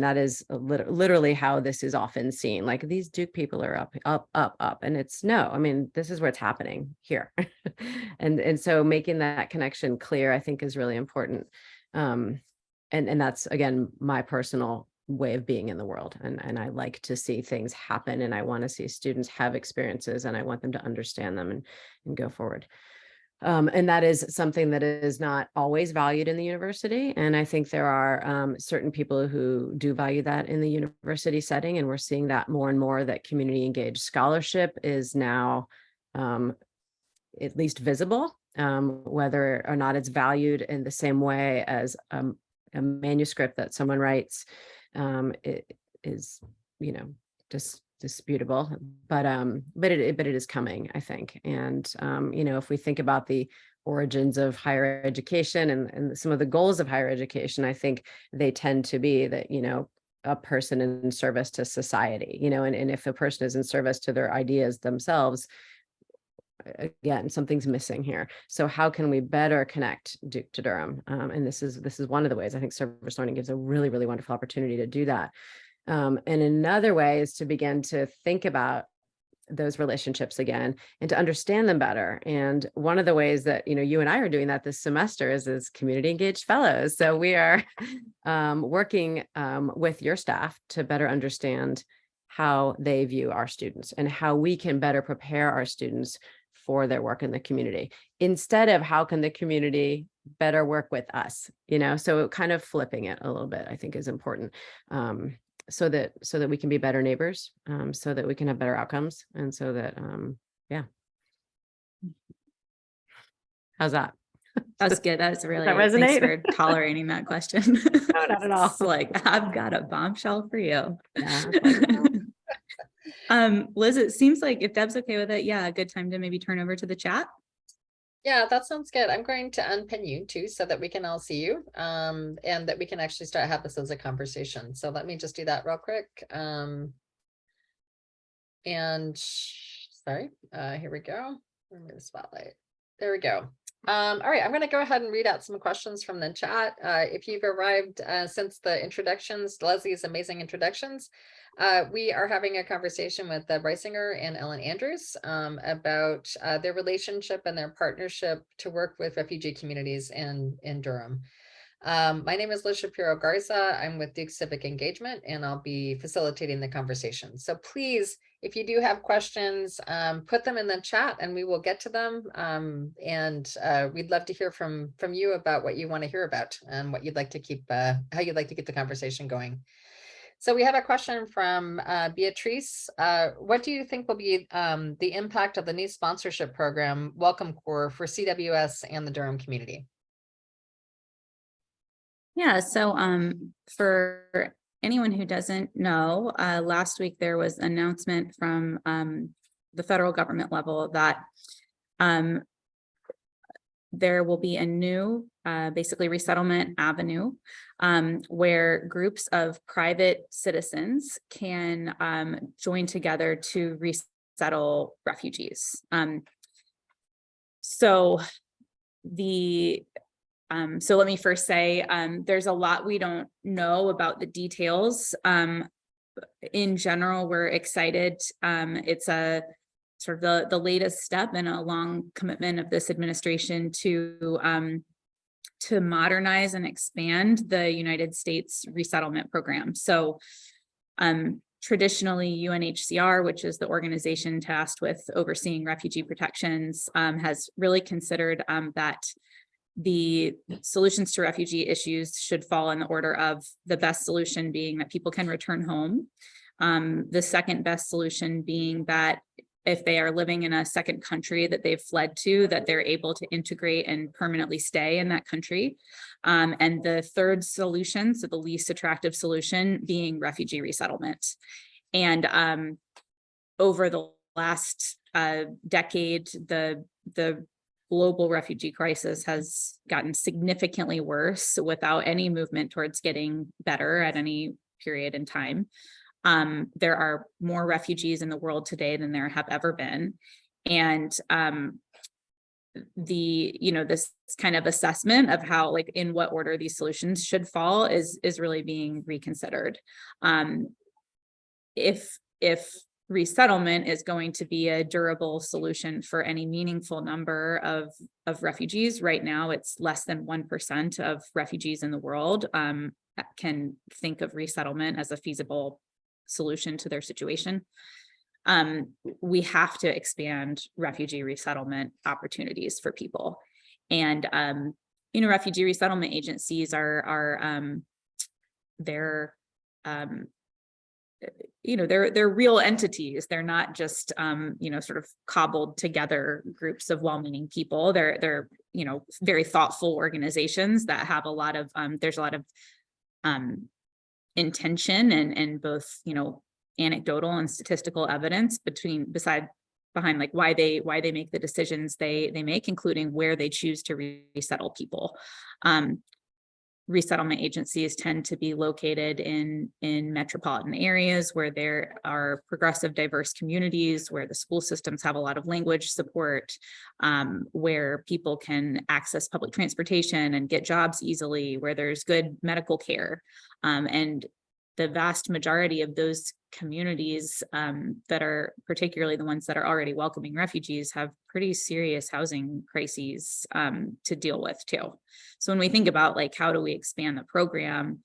[SPEAKER 2] that is literally how this is often seen. Like, these Duke people are up. And it's no, I mean, this is what's happening here. and so making that connection clear, I think, is really important. And that's, again, my personal way of being in the world. And I like to see things happen, and I want to see students have experiences, and I want them to understand them and go forward. And that is something that is not always valued in the university. And I think there are certain people who do value that in the university setting. And we're seeing that more and more, that community engaged scholarship is now at least visible, whether or not it's valued in the same way as a manuscript that someone writes. It is, just disputable, but it is coming, I think. And if we think about the origins of higher education and some of the goals of higher education, I think they tend to be that, a person in service to society, and if a person is in service to their ideas themselves, again, something's missing here. So how can we better connect Duke to Durham? And this is one of the ways I think service learning gives a really, really wonderful opportunity to do that. And another way is to begin to think about those relationships again and to understand them better. And one of the ways that, you and I are doing that this semester is as community engaged fellows. So we are working with your staff to better understand how they view our students and how we can better prepare our students for their work in the community, instead of how can the community better work with us, so kind of flipping it a little bit, I think, is important. So that we can be better neighbors, so that we can have better outcomes. And so that, how's that?
[SPEAKER 3] That's good. That's really,
[SPEAKER 2] Does that resonate?
[SPEAKER 3] thanks for tolerating that question.
[SPEAKER 2] No, not at all.
[SPEAKER 3] It's like, I've got a bombshell for you.
[SPEAKER 2] Yeah.
[SPEAKER 3] Liz, it seems like, if Deb's okay with it, a good time to maybe turn over to the chat.
[SPEAKER 4] Yeah, that sounds good. I'm going to unpin you too, so that we can all see you, and that we can actually start have this as a conversation. So let me just do that real quick. And sorry, here we go. Remove the spotlight. There we go. All right, I'm going to go ahead and read out some questions from the chat. If you've arrived since the introductions, Leslie's amazing introductions, we are having a conversation with Reisinger and Ellen Andrews about their relationship and their partnership to work with refugee communities in Durham. My name is Liz Shapiro Garza. I'm with Duke Civic Engagement, and I'll be facilitating the conversation. So please, if you do have questions, put them in the chat and we will get to them. And we'd love to hear from you about what you want to hear about and what you'd like to keep, how you'd like to keep the conversation going. So we have a question from Beatrice. What do you think will be the impact of the new sponsorship program, Welcome Corps, for CWS and the Durham community?
[SPEAKER 3] Yeah, so for anyone who doesn't know, last week there was an announcement from the federal government level that there will be a new basically resettlement avenue where groups of private citizens can join together to resettle refugees. So let me first say, there's a lot we don't know about the details. In general, we're excited. It's a sort of the latest step in a long commitment of this administration to modernize and expand the United States resettlement program. So Traditionally, UNHCR, which is the organization tasked with overseeing refugee protections, has really considered that the solutions to refugee issues should fall in the order of the best solution being that people can return home. The second best solution being that if they are living in a second country that they've fled to, that they're able to integrate and permanently stay in that country. And the third solution, so the least attractive solution, being refugee resettlement. And over the last decade, the global refugee crisis has gotten significantly worse without any movement towards getting better at any period in time. There are more refugees in the world today than there have ever been. And this kind of assessment of how, like, in what order these solutions should fall is really being reconsidered. If resettlement is going to be a durable solution for any meaningful number of refugees, right now it's less than 1% of refugees in the world can think of resettlement as a feasible solution to their situation. We have to expand refugee resettlement opportunities for people. And refugee resettlement agencies are they're real entities. They're not just sort of cobbled together groups of well-meaning people. They're very thoughtful organizations that have a lot of there's a lot of intention and both anecdotal and statistical evidence behind like why they make the decisions they make, including where they choose to resettle people. Resettlement agencies tend to be located in metropolitan areas where there are progressive, diverse communities, where the school systems have a lot of language support, where people can access public transportation and get jobs easily, where there's good medical care. And the vast majority of those communities that are particularly the ones that are already welcoming refugees have pretty serious housing crises to deal with too. So when we think about like, how do we expand the program,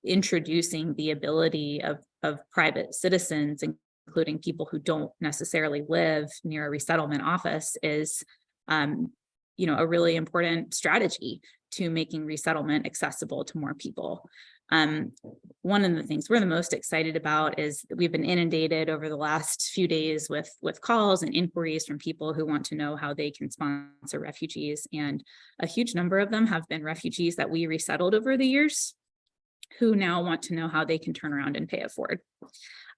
[SPEAKER 3] introducing the ability of private citizens, including people who don't necessarily live near a resettlement office, is a really important strategy to making resettlement accessible to more people. One of the things we're the most excited about is that we've been inundated over the last few days with calls and inquiries from people who want to know how they can sponsor refugees. And a huge number of them have been refugees that we resettled over the years, who now want to know how they can turn around and pay it forward.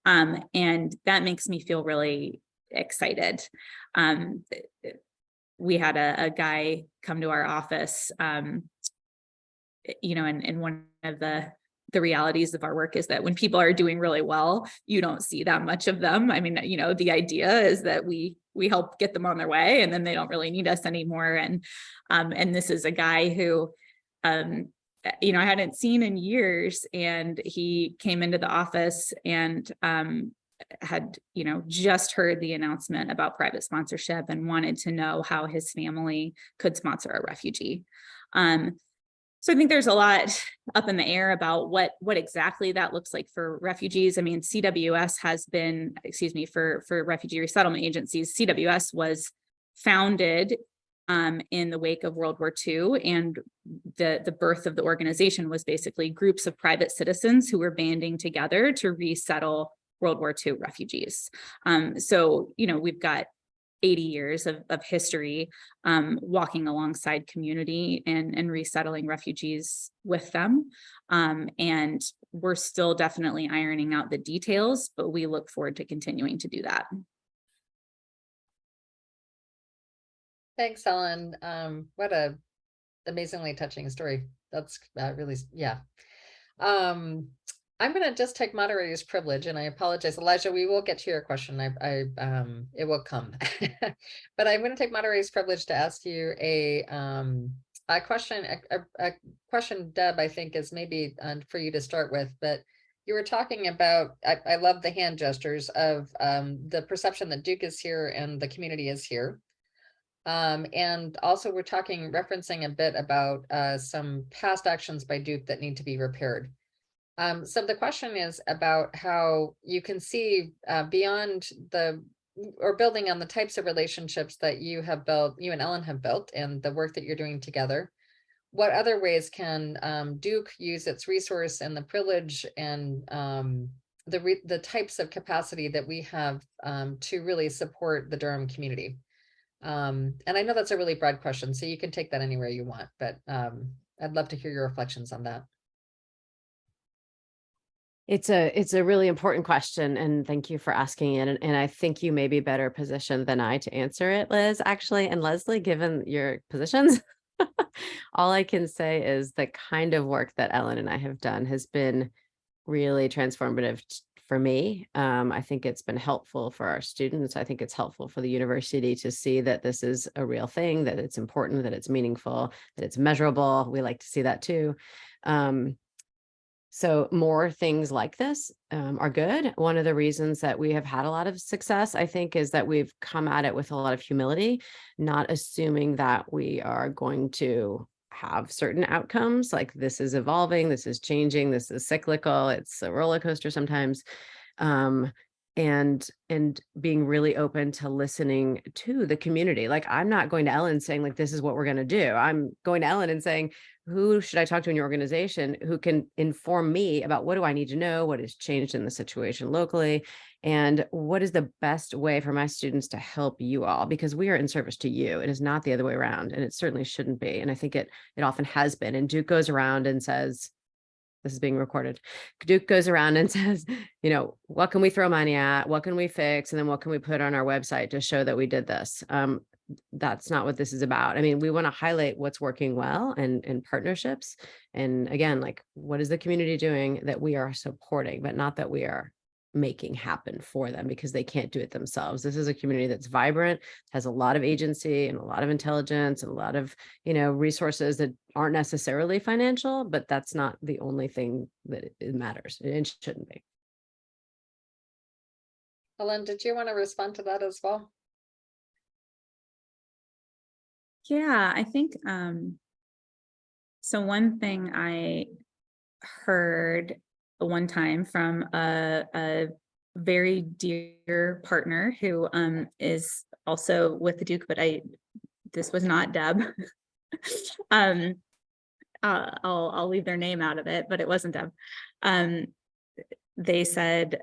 [SPEAKER 3] And that makes me feel really excited. We had a guy come to our office, and one of the realities of our work is that when people are doing really well, you don't see that much of them. I mean, the idea is that we help get them on their way, and then they don't really need us anymore. And this is a guy who, I hadn't seen in years, and he came into the office and had just heard the announcement about private sponsorship and wanted to know how his family could sponsor a refugee. So I think there's a lot up in the air about what exactly that looks like for refugees. I mean, CWS has been, for refugee resettlement agencies, CWS was founded in the wake of World War II, and the birth of the organization was basically groups of private citizens who were banding together to resettle World War II refugees. So we've got 80 years of history walking alongside community and resettling refugees with them. And we're still definitely ironing out the details, but we look forward to continuing to do that.
[SPEAKER 4] Thanks, Ellen. What a amazingly touching story. That's really, yeah. I'm going to just take moderator's privilege, and I apologize, Elijah. We will get to your question. It will come, but I'm going to take moderator's privilege to ask you a question. A question, Deb, I think is maybe for you to start with. But you were talking about. I love the hand gestures of the perception that Duke is here and the community is here. And also we're referencing a bit about some past actions by Duke that need to be repaired. So the question is about how you can see beyond or building on the types of relationships that you have built, you and Ellen have built, and the work that you're doing together. What other ways can Duke use its resource and the privilege and the types of capacity that we have to really support the Durham community? And I know that's a really broad question, so you can take that anywhere you want, but I'd love to hear your reflections on that.
[SPEAKER 2] It's a really important question, and thank you for asking it. And I think you may be better positioned than I to answer it, Liz, actually. And Leslie, given your positions, all I can say is the kind of work that Ellen and I have done has been really transformative for me. I think it's been helpful for our students. I think it's helpful for the university to see that this is a real thing, that it's important, that it's meaningful, that it's measurable. We like to see that too. So more things like this are good. One of the reasons that we have had a lot of success, I think, is that we've come at it with a lot of humility, not assuming that we are going to have certain outcomes. Like, this is evolving, this is changing, this is cyclical, it's a roller coaster sometimes. And being really open to listening to the community. Like, I'm not going to Ellen saying, like, this is what we're going to do. I'm going to Ellen and saying, who should I talk to in your organization who can inform me about what do I need to know, what has changed in the situation locally, and what is the best way for my students to help you all, because we are in service to you. It is not the other way around, and it certainly shouldn't be. And I think it often has been. And Duke goes around and says, this is being recorded. Duke goes around and says, you know, what can we throw money at? What can we fix? And then what can we put on our website to show that we did this? That's not what this is about. I mean, we want to highlight what's working well and partnerships. And again, like, what is the community doing that we are supporting, but not that we are making happen for them because they can't do it themselves. This is a community that's vibrant, has a lot of agency and a lot of intelligence and a lot of, you know, resources that aren't necessarily financial, but that's not the only thing that it matters. It shouldn't be.
[SPEAKER 4] Ellen, did you want to respond to that as well?
[SPEAKER 3] Yeah, I think so one thing I heard one time from a very dear partner who is also with the Duke, but this was not Deb. I'll leave their name out of it, but it wasn't Deb. They said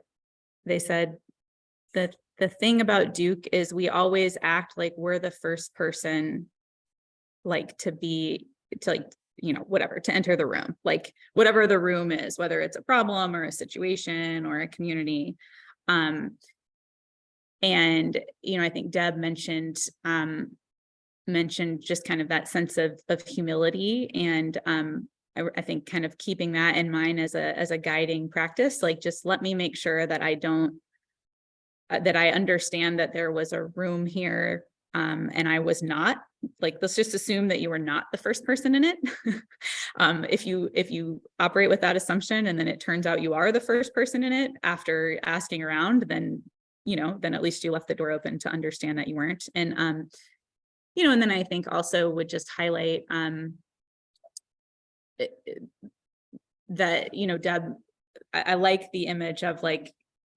[SPEAKER 3] that the thing about Duke is we always act like we're the first person, like to you know, whatever, to enter the room, like whatever the room is, whether it's a problem or a situation or a community. And, you know, I think Deb mentioned just kind of that sense of humility. And I think kind of keeping that in mind as a guiding practice, like, just let me make sure that that I understand that there was a room here and I was not, like, let's just assume that you were not the first person in it. If you operate with that assumption and then it turns out you are the first person in it after asking around, then, you know, then at least you left the door open to understand that you weren't. And, you know, and then I think also would just highlight that, you know, Deb, I like the image of like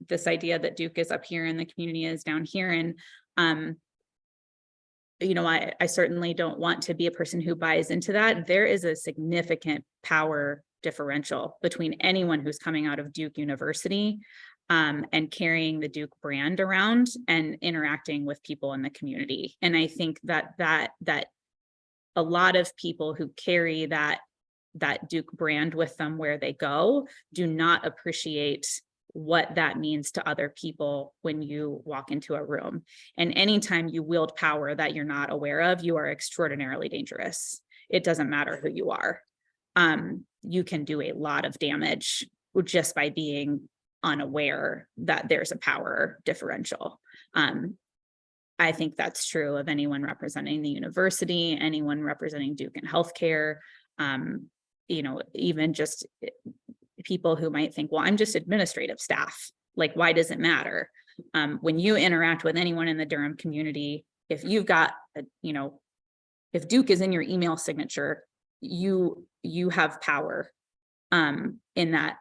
[SPEAKER 3] this idea that Duke is up here and the community is down here. And, you know, I certainly don't want to be a person who buys into that. There is a significant power differential between anyone who's coming out of Duke University and carrying the Duke brand around and interacting with people in the community. And I think that a lot of people who carry that Duke brand with them where they go do not appreciate what that means to other people when you walk into a room. And anytime you wield power that you're not aware of, you are extraordinarily dangerous. It doesn't matter who you are. You can do a lot of damage just by being unaware that there's a power differential. I think that's true of anyone representing the university, anyone representing Duke in healthcare, you know, even just people who might think, well, I'm just administrative staff. Like, why does it matter? When you interact with anyone in the Durham community, if you've got, you know, if Duke is in your email signature, you have power in that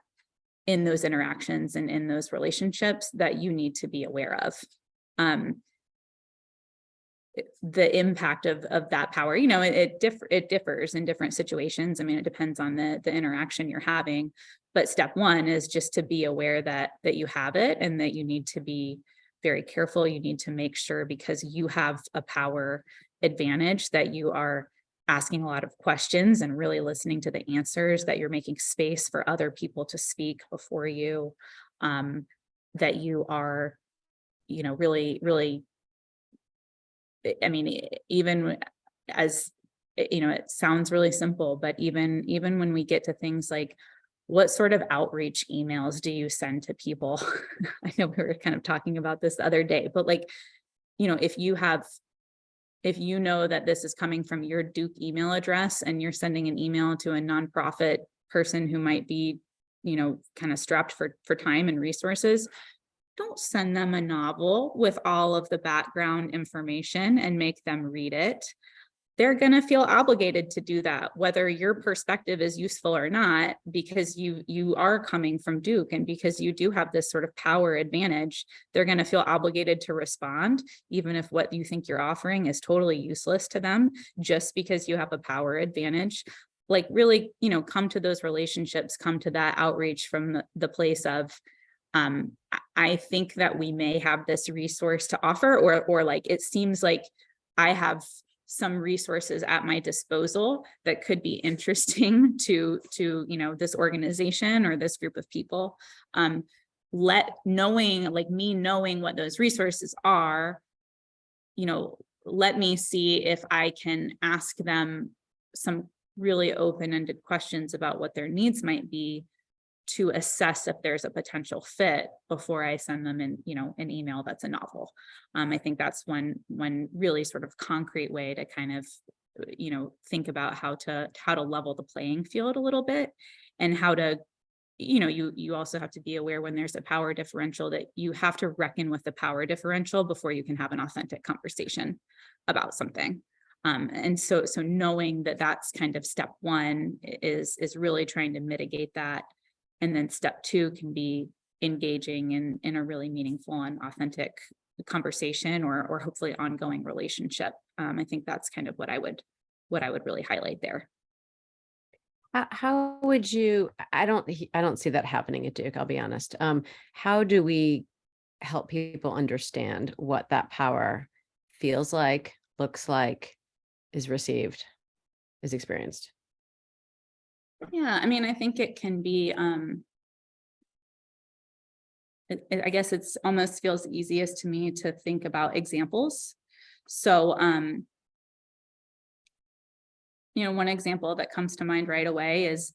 [SPEAKER 3] in those interactions and in those relationships that you need to be aware of. The impact of that power, it differs in different situations. I mean, it depends on the interaction you're having, but step one is just to be aware that you have it, and that you need to be very careful. You need to make sure, because you have a power advantage, that you are asking a lot of questions and really listening to the answers, that you're making space for other people to speak before you, that you are, really, I mean, even as, it sounds really simple, but even when we get to things like, what sort of outreach emails do you send to people? I know we were kind of talking about this the other day, but like, if you know that this is coming from your Duke email address, and you're sending an email to a nonprofit person who might be, kind of strapped for time and resources, don't send them a novel with all of the background information and make them read it. They're going to feel obligated to do that, whether your perspective is useful or not, because you are coming from Duke, and because you do have this sort of power advantage. They're going to feel obligated to respond, even if what you think you're offering is totally useless to them, just because you have a power advantage. Like, really, come to those relationships, come to that outreach from the place of, I think that we may have this resource to offer, or like, it seems like I have some resources at my disposal that could be interesting to this organization or this group of people. Knowing what those resources are, let me see if I can ask them some really open-ended questions about what their needs might be, to assess if there's a potential fit before I send them an email that's a novel. I think that's one really sort of concrete way to kind of, think about how to level the playing field a little bit, and how to, you also have to be aware when there's a power differential, that you have to reckon with the power differential before you can have an authentic conversation about something. And so knowing that that's kind of step one is really trying to mitigate that. And then step two can be engaging in a really meaningful and authentic conversation, or hopefully ongoing relationship. I think that's kind of what I would really highlight there.
[SPEAKER 2] How would you, I don't see that happening at Duke, I'll be honest. How do we help people understand what that power feels like, looks like, is received, is experienced?
[SPEAKER 3] Yeah, I mean, I think it can be, I guess it's almost feels easiest to me to think about examples. So, one example that comes to mind right away is,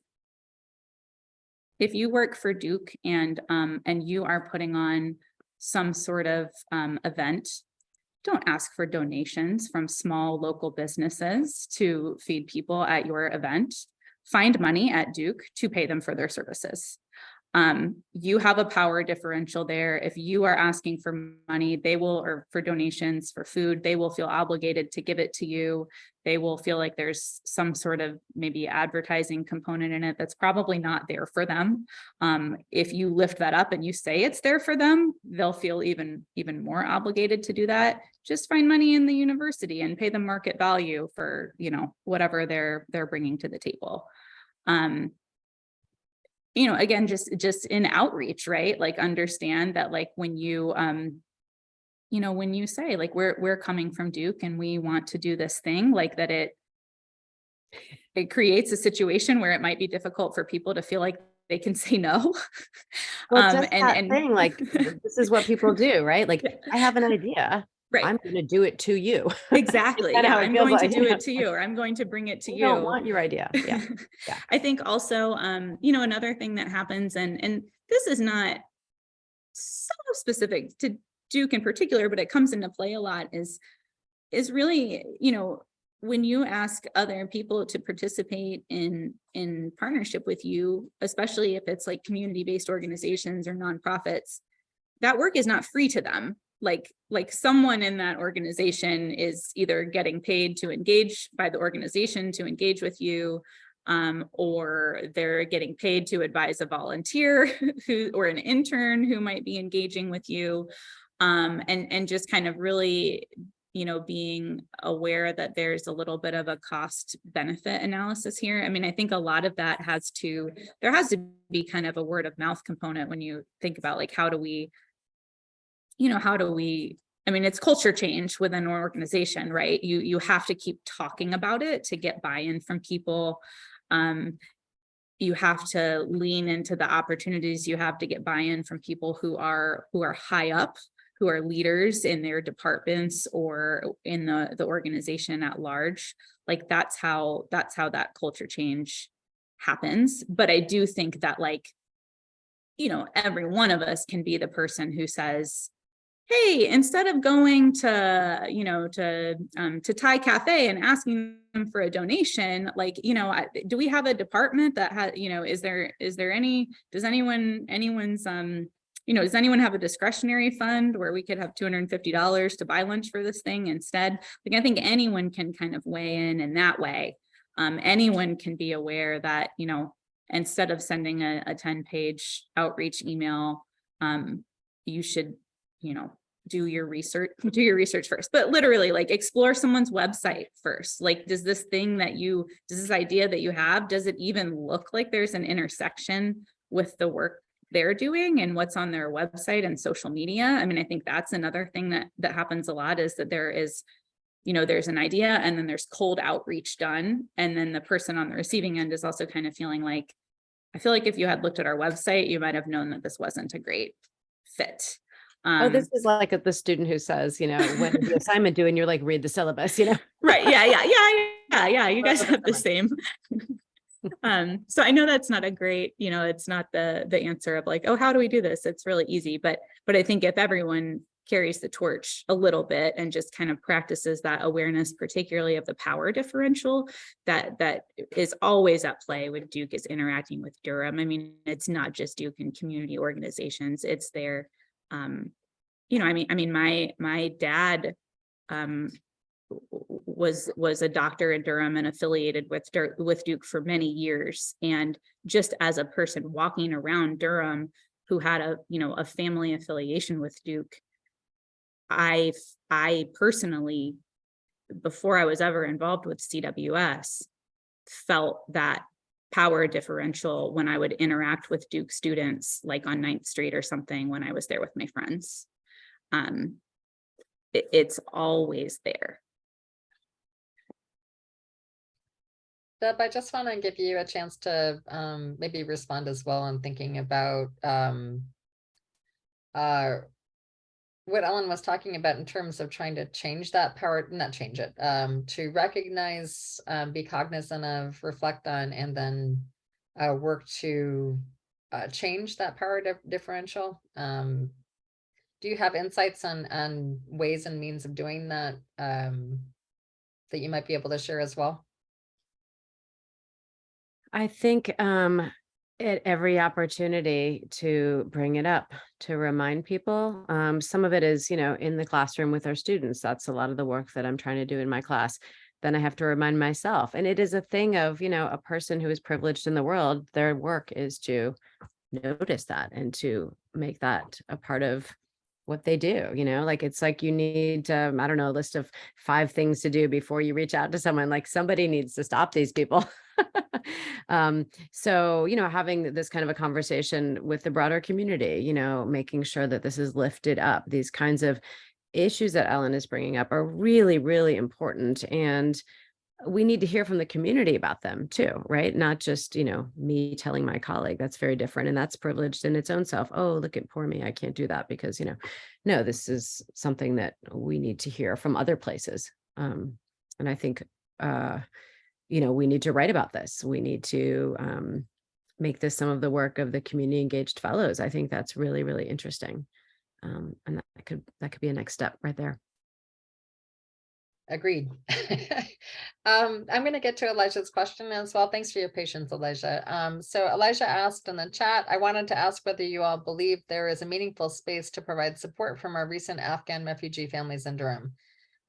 [SPEAKER 3] if you work for Duke and you are putting on some sort of event, don't ask for donations from small local businesses to feed people at your event. Find money at Duke to pay them for their services. You have a power differential there. If you are asking for money, or for donations for food, they will feel obligated to give it to you. They will feel like there's some sort of maybe advertising component in it that's probably not there for them. If you lift that up and you say it's there for them, they'll feel even more obligated to do that. Just find money in the university and pay them market value for, whatever they're bringing to the table. Again, just in outreach, right? Like, understand that, like, when you, when you say, like, we're coming from Duke and we want to do this thing, like, that it creates a situation where it might be difficult for people to feel like they can say no.
[SPEAKER 2] Well, just that thing, like, this is what people do, right? Like, I have an idea.
[SPEAKER 3] Right.
[SPEAKER 2] I'm going to do it to you.
[SPEAKER 3] Exactly. Yeah, I'm going to do it to you, or I'm going to bring it to you.
[SPEAKER 2] I don't want your idea. Yeah. Yeah.
[SPEAKER 3] I think also, another thing that happens, and this is not so specific to Duke in particular, but it comes into play a lot, is really, when you ask other people to participate in partnership with you, especially if it's like community-based organizations or nonprofits, that work is not free to them. Like someone in that organization is either getting paid to engage by the organization to engage with you, or they're getting paid to advise a volunteer or an intern who might be engaging with you, and just kind of really, being aware that there's a little bit of a cost benefit analysis here. I mean, I think a lot of that there has to be kind of a word of mouth component when you think about like, how do we, I mean, it's culture change within an organization, right? You have to keep talking about it to get buy-in from people. You have to lean into the opportunities you have to get buy-in from people who are high up, who are leaders in their departments or in the organization at large. Like that's how that culture change happens. But I do think that, like, every one of us can be the person who says, hey, instead of going to Thai Cafe and asking them for a donation, like, do we have a department that has, does anyone have a discretionary fund where we could have $250 to buy lunch for this thing instead? Like, I think anyone can kind of weigh in that way. Anyone can be aware that, instead of sending a 10-page outreach email, you should, do your research first, but literally, like, explore someone's website first. Like, does this idea that you have, does it even look like there's an intersection with the work they're doing and what's on their website and social media? I mean, I think that's another thing that happens a lot, is that there's an idea and then there's cold outreach done. And then the person on the receiving end is also kind of feeling like, I feel like if you had looked at our website, you might have known that this wasn't a great fit.
[SPEAKER 2] This is like the student who says, when is the assignment due? And you're like, read the syllabus,
[SPEAKER 3] Right. Yeah. You guys have the same. So I know that's not a great, it's not the answer of like, oh, how do we do this? It's really easy. But I think if everyone carries the torch a little bit and just kind of practices that awareness, particularly of the power differential that is always at play when Duke is interacting with Durham. I mean, it's not just Duke and community organizations, it's their, my dad was a doctor in Durham and affiliated with Duke for many years. And just as a person walking around Durham who had a family affiliation with Duke, I personally, before I was ever involved with CWS, felt that power differential when I would interact with Duke students, like on 9th Street or something, when I was there with my friends. It's always there.
[SPEAKER 4] Deb, I just want to give you a chance to maybe respond as well on thinking about what Ellen was talking about in terms of trying to change that power, not change it, to recognize, be cognizant of, reflect on, and then work to change that power differential. Do you have insights on ways and means of doing that that you might be able to share as well?
[SPEAKER 2] I think at every opportunity to bring it up, to remind people. Some of it is, in the classroom with our students. That's a lot of the work that I'm trying to do in my class. Then I have to remind myself. And it is a thing of, a person who is privileged in the world, their work is to notice that and to make that a part of what they do, like, it's like you need, I don't know, a list of 5 things to do before you reach out to someone. Like, somebody needs to stop these people. So, having this kind of a conversation with the broader community, making sure that this is lifted up, these kinds of issues that Ellen is bringing up are really, really important. And we need to hear from the community about them too, right? Not just, me telling my colleague. That's very different. And that's privileged in its own self. Oh, look at poor me. I can't do that because, no, this is something that we need to hear from other places. And I think, we need to write about this. We need to make this some of the work of the community engaged fellows. I think that's really, really interesting. And that could be a next step right there.
[SPEAKER 4] Agreed. I'm going to get to Elijah's question as well. Thanks for your patience, Elijah. So Elijah asked in the chat, I wanted to ask whether you all believe there is a meaningful space to provide support from our recent Afghan refugee families in Durham.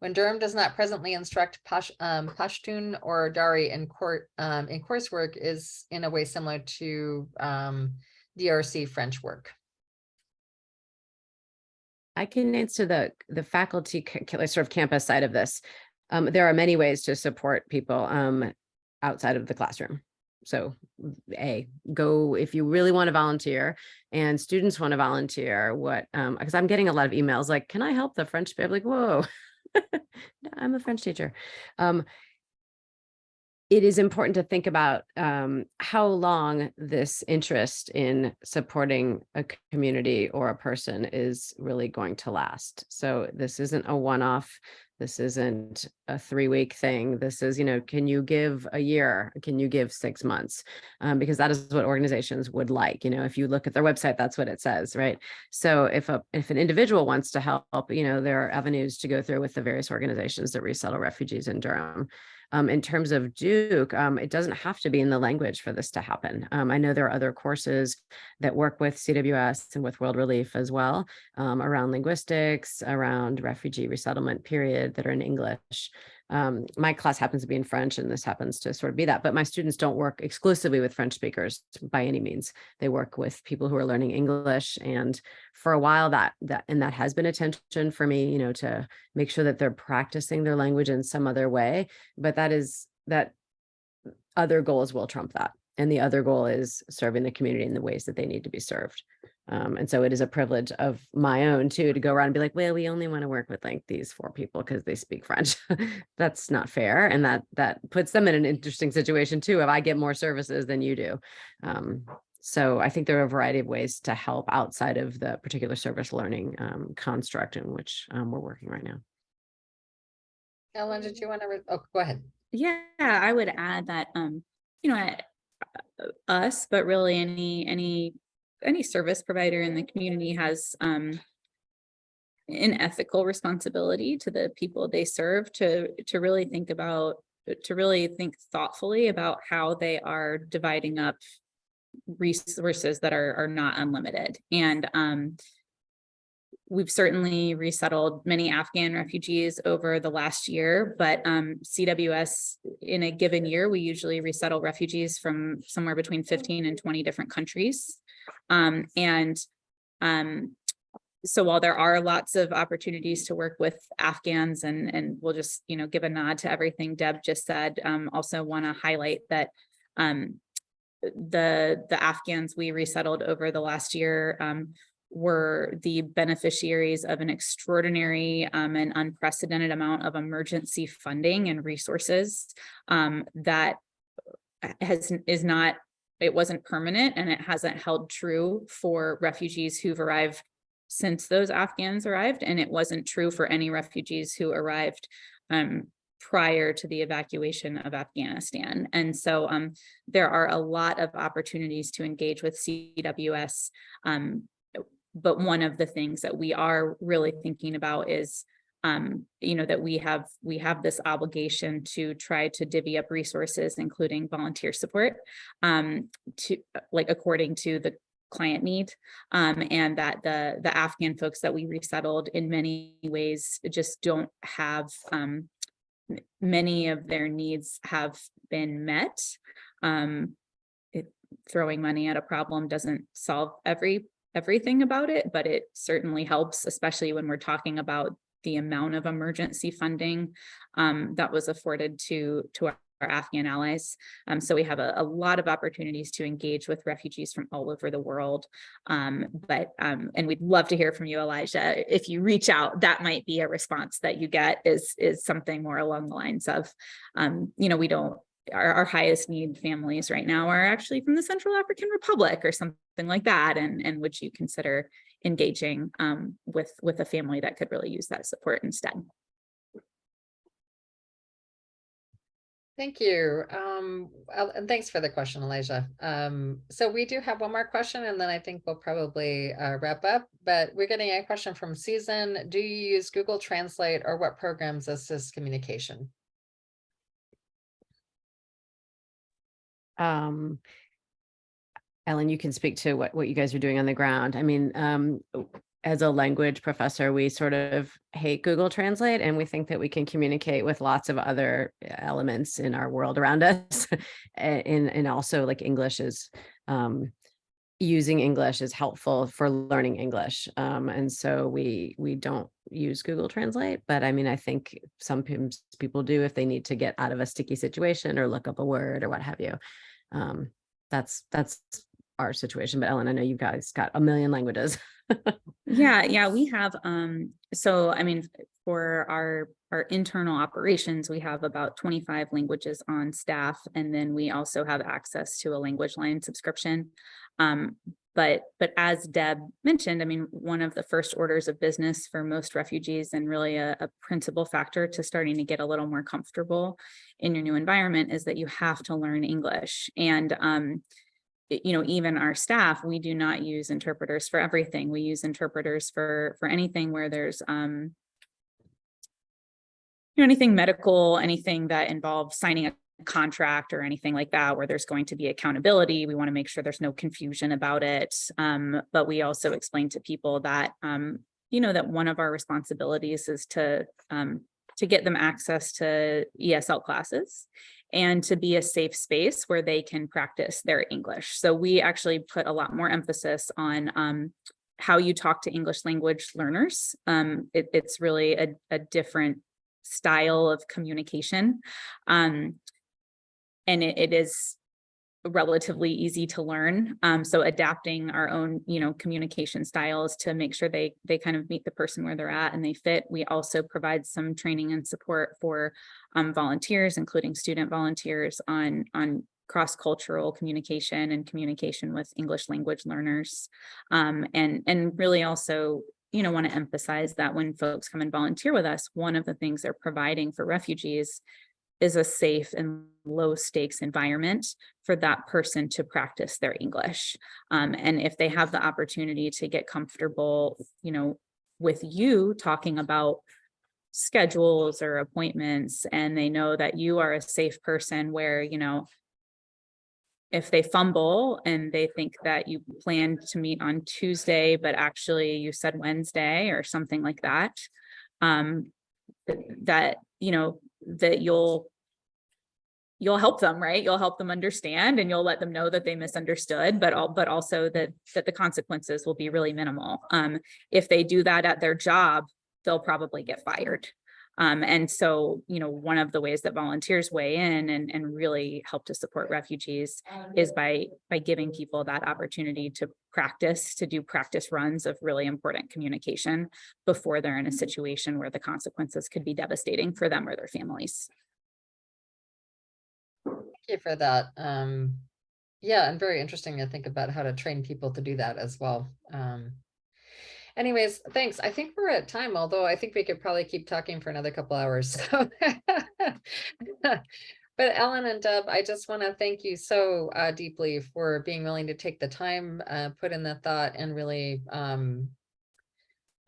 [SPEAKER 4] When Durham does not presently instruct Pashtun or Dari in coursework is in a way similar to DRC French work.
[SPEAKER 2] I can answer the faculty sort of campus side of this. There are many ways to support people outside of the classroom. So go if you really want to volunteer and students want to volunteer, because I'm getting a lot of emails like, can I help the French? I'm like, whoa, I'm a French teacher. It is important to think about how long this interest in supporting a community or a person is really going to last. So this isn't a one-off. This isn't a 3-week thing. This is, can you give a year? Can you give 6 months? Because that is what organizations would like. If you look at their website, that's what it says, right? So if an individual wants to help, there are avenues to go through with the various organizations that resettle refugees in Durham. In terms of Duke, it doesn't have to be in the language for this to happen. I know there are other courses that work with CWS and with World Relief as well, around linguistics, around refugee resettlement period, that are in English. My class happens to be in French, and this happens to sort of be that, but my students don't work exclusively with French speakers by any means. They work with people who are learning English, and for a while that has been a tension for me, to make sure that they're practicing their language in some other way, but that other goals will trump that. And the other goal is serving the community in the ways that they need to be served. And so it is a privilege of my own too, to go around and be like, well, we only want to work with like these 4 people because they speak French. That's not fair. And that puts them in an interesting situation too, if I get more services than you do. So I think there are a variety of ways to help outside of the particular service learning construct in which we're working right now.
[SPEAKER 4] Ellen, did you want to, go ahead.
[SPEAKER 3] Yeah, I would add that, us, but really any service provider in the community has an ethical responsibility to the people they serve to really think thoughtfully about how they are dividing up resources that are not unlimited. And we've certainly resettled many Afghan refugees over the last year, but CWS, in a given year, we usually resettle refugees from somewhere between 15 and 20 different countries. So while there are lots of opportunities to work with Afghans, and we'll just, give a nod to everything Deb just said, also want to highlight that the Afghans we resettled over the last year were the beneficiaries of an extraordinary and unprecedented amount of emergency funding and resources that it wasn't permanent, and it hasn't held true for refugees who've arrived since those Afghans arrived, and it wasn't true for any refugees who arrived prior to the evacuation of Afghanistan. And so there are a lot of opportunities to engage with CWS. But one of the things that we are really thinking about is, that we have this obligation to try to divvy up resources, including volunteer support, to according to the client need, and that the Afghan folks that we resettled in many ways just don't have, many of their needs have been met. Throwing money at a problem doesn't solve everything about it, but it certainly helps, especially when we're talking about the amount of emergency funding that was afforded to our Afghan allies. So we have a lot of opportunities to engage with refugees from all over the world. And we'd love to hear from you, Elijah. If you reach out, that might be a response that you get is something more along the lines of, we don't, our highest need families right now are actually from the Central African Republic or something like that. And would you consider engaging with a family that could really use that support instead?
[SPEAKER 4] Thank you. And thanks for the question, Elijah. So we do have one more question, and then I think we'll probably wrap up, but we're getting a question from Susan. Do you use Google Translate, or what programs assist communication?
[SPEAKER 2] Ellen, you can speak to what you guys are doing on the ground. I mean, as a language professor, we sort of hate Google Translate, and we think that we can communicate with lots of other elements in our world around us. And also like English is, using English is helpful for learning English. And so we don't use Google Translate, but I mean, I think sometimes people do if they need to get out of a sticky situation or look up a word or what have you. That's our situation. But Ellen, I know you guys got a million languages.
[SPEAKER 3] Yeah, we have, so I mean, for our internal operations, we have about 25 languages on staff, and then we also have access to a language line subscription. But as Deb mentioned, I mean, one of the first orders of business for most refugees, and really a principal factor to starting to get a little more comfortable in your new environment, is that you have to learn English. And even our staff, we do not use interpreters for everything. We use interpreters for anything where there's anything medical, anything that involves signing a contract or anything like that, where there's going to be accountability. We want to make sure there's no confusion about it. But we also explain to people that that one of our responsibilities is to get them access to ESL classes and to be a safe space where they can practice their English. So we actually put a lot more emphasis on how you talk to English language learners. It's really a different style of communication. And it is relatively easy to learn. So adapting our own, communication styles to make sure they kind of meet the person where they're at and they fit. We also provide some training and support for volunteers, including student volunteers, on cross-cultural communication and communication with English language learners. And really also, want to emphasize that when folks come and volunteer with us, one of the things they're providing for refugees is a safe and low stakes environment for that person to practice their English. And if they have the opportunity to get comfortable, with you talking about schedules or appointments, and they know that you are a safe person where, if they fumble and they think that you planned to meet on Tuesday, but actually you said Wednesday or something like that, that you'll help them, right? You'll help them understand, and you'll let them know that they misunderstood, but also that the consequences will be really minimal. If they do that at their job, they'll probably get fired. And so, one of the ways that volunteers weigh in and really help to support refugees is by giving people that opportunity to do practice runs of really important communication before they're in a situation where the consequences could be devastating for them or their families.
[SPEAKER 4] Thank you for that. Yeah, and very interesting to think about how to train people to do that as well. Anyways, thanks. I think we're at time, although I think we could probably keep talking for another couple hours. So. But Ellen and Deb, I just want to thank you so deeply for being willing to take the time, put in the thought, and really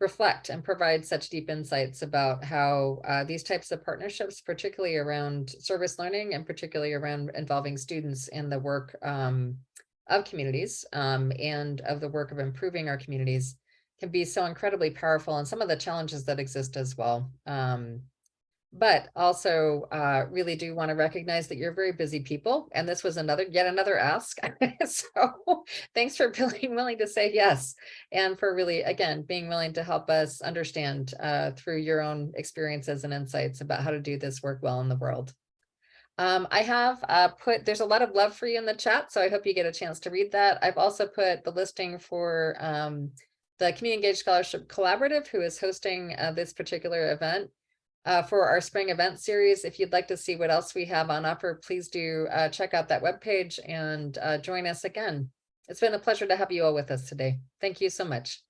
[SPEAKER 4] reflect and provide such deep insights about how these types of partnerships, particularly around service learning and particularly around involving students in the work of communities and of the work of improving our communities, can be so incredibly powerful, and some of the challenges that exist as well. But also really do want to recognize that you're very busy people, and this was yet another ask. So thanks for being willing to say yes, and for really, again, being willing to help us understand through your own experiences and insights about how to do this work well in the world. I have there's a lot of love for you in the chat, so I hope you get a chance to read that. I've also put the listing for the Community Engaged Scholarship Collaborative, who is hosting this particular event for our spring event series. If you'd like to see what else we have on offer, please do check out that webpage and join us again. It's been a pleasure to have you all with us today. Thank you so much.